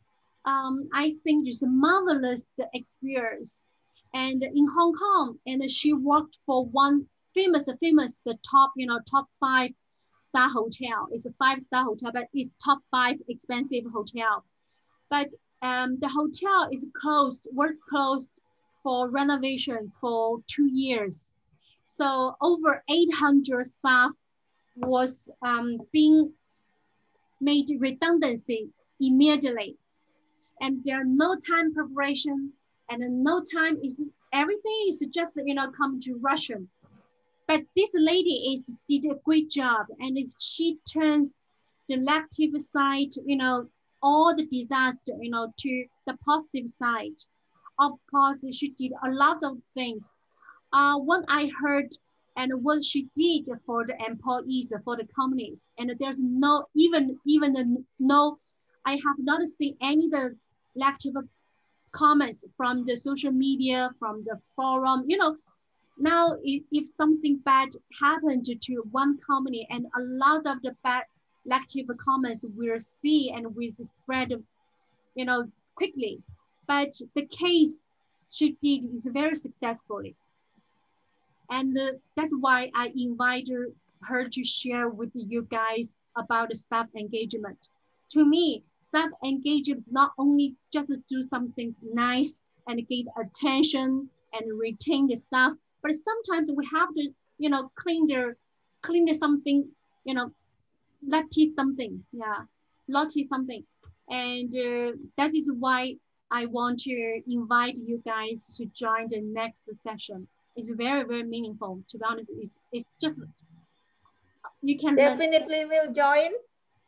I think just a marvelous experience. And in Hong Kong, and she worked for one famous, the top, top 5-star hotel. It's a 5-star hotel, but it's top 5 expensive hotel. But the hotel was closed for renovation for 2 years. So over 800 staff was being made redundancy immediately. And there are no time preparation and no time, everything is just, come to Russian. But this lady did a great job, and she turns the negative side, all the disaster, to the positive side. Of course, she did a lot of things. What I heard and what she did for the employees, for the companies, and there's no, I have not seen any of the negative comments from the social media, from the forum. Now if something bad happened to one company, and a lot of the bad negative comments will see and will spread, quickly. But the case she did is very successfully. And that's why I invited her to share with you guys about the staff engagement. To me, staff engagement is not only just to do something nice and get attention and retain the staff, but sometimes we have to, clean the something, lotty something. And that is why I want to invite you guys to join the next session. It's very, very meaningful. To be honest, it's just, you can definitely will join.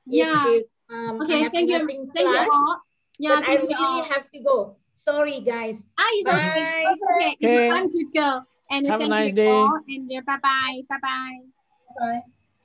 Yeah. Okay, thank you. Thank you all. Yeah, I really have to go. Sorry, guys. It's okay. It's okay. It's time to go. And have a nice you day. all. And bye-bye. Bye-bye. Bye.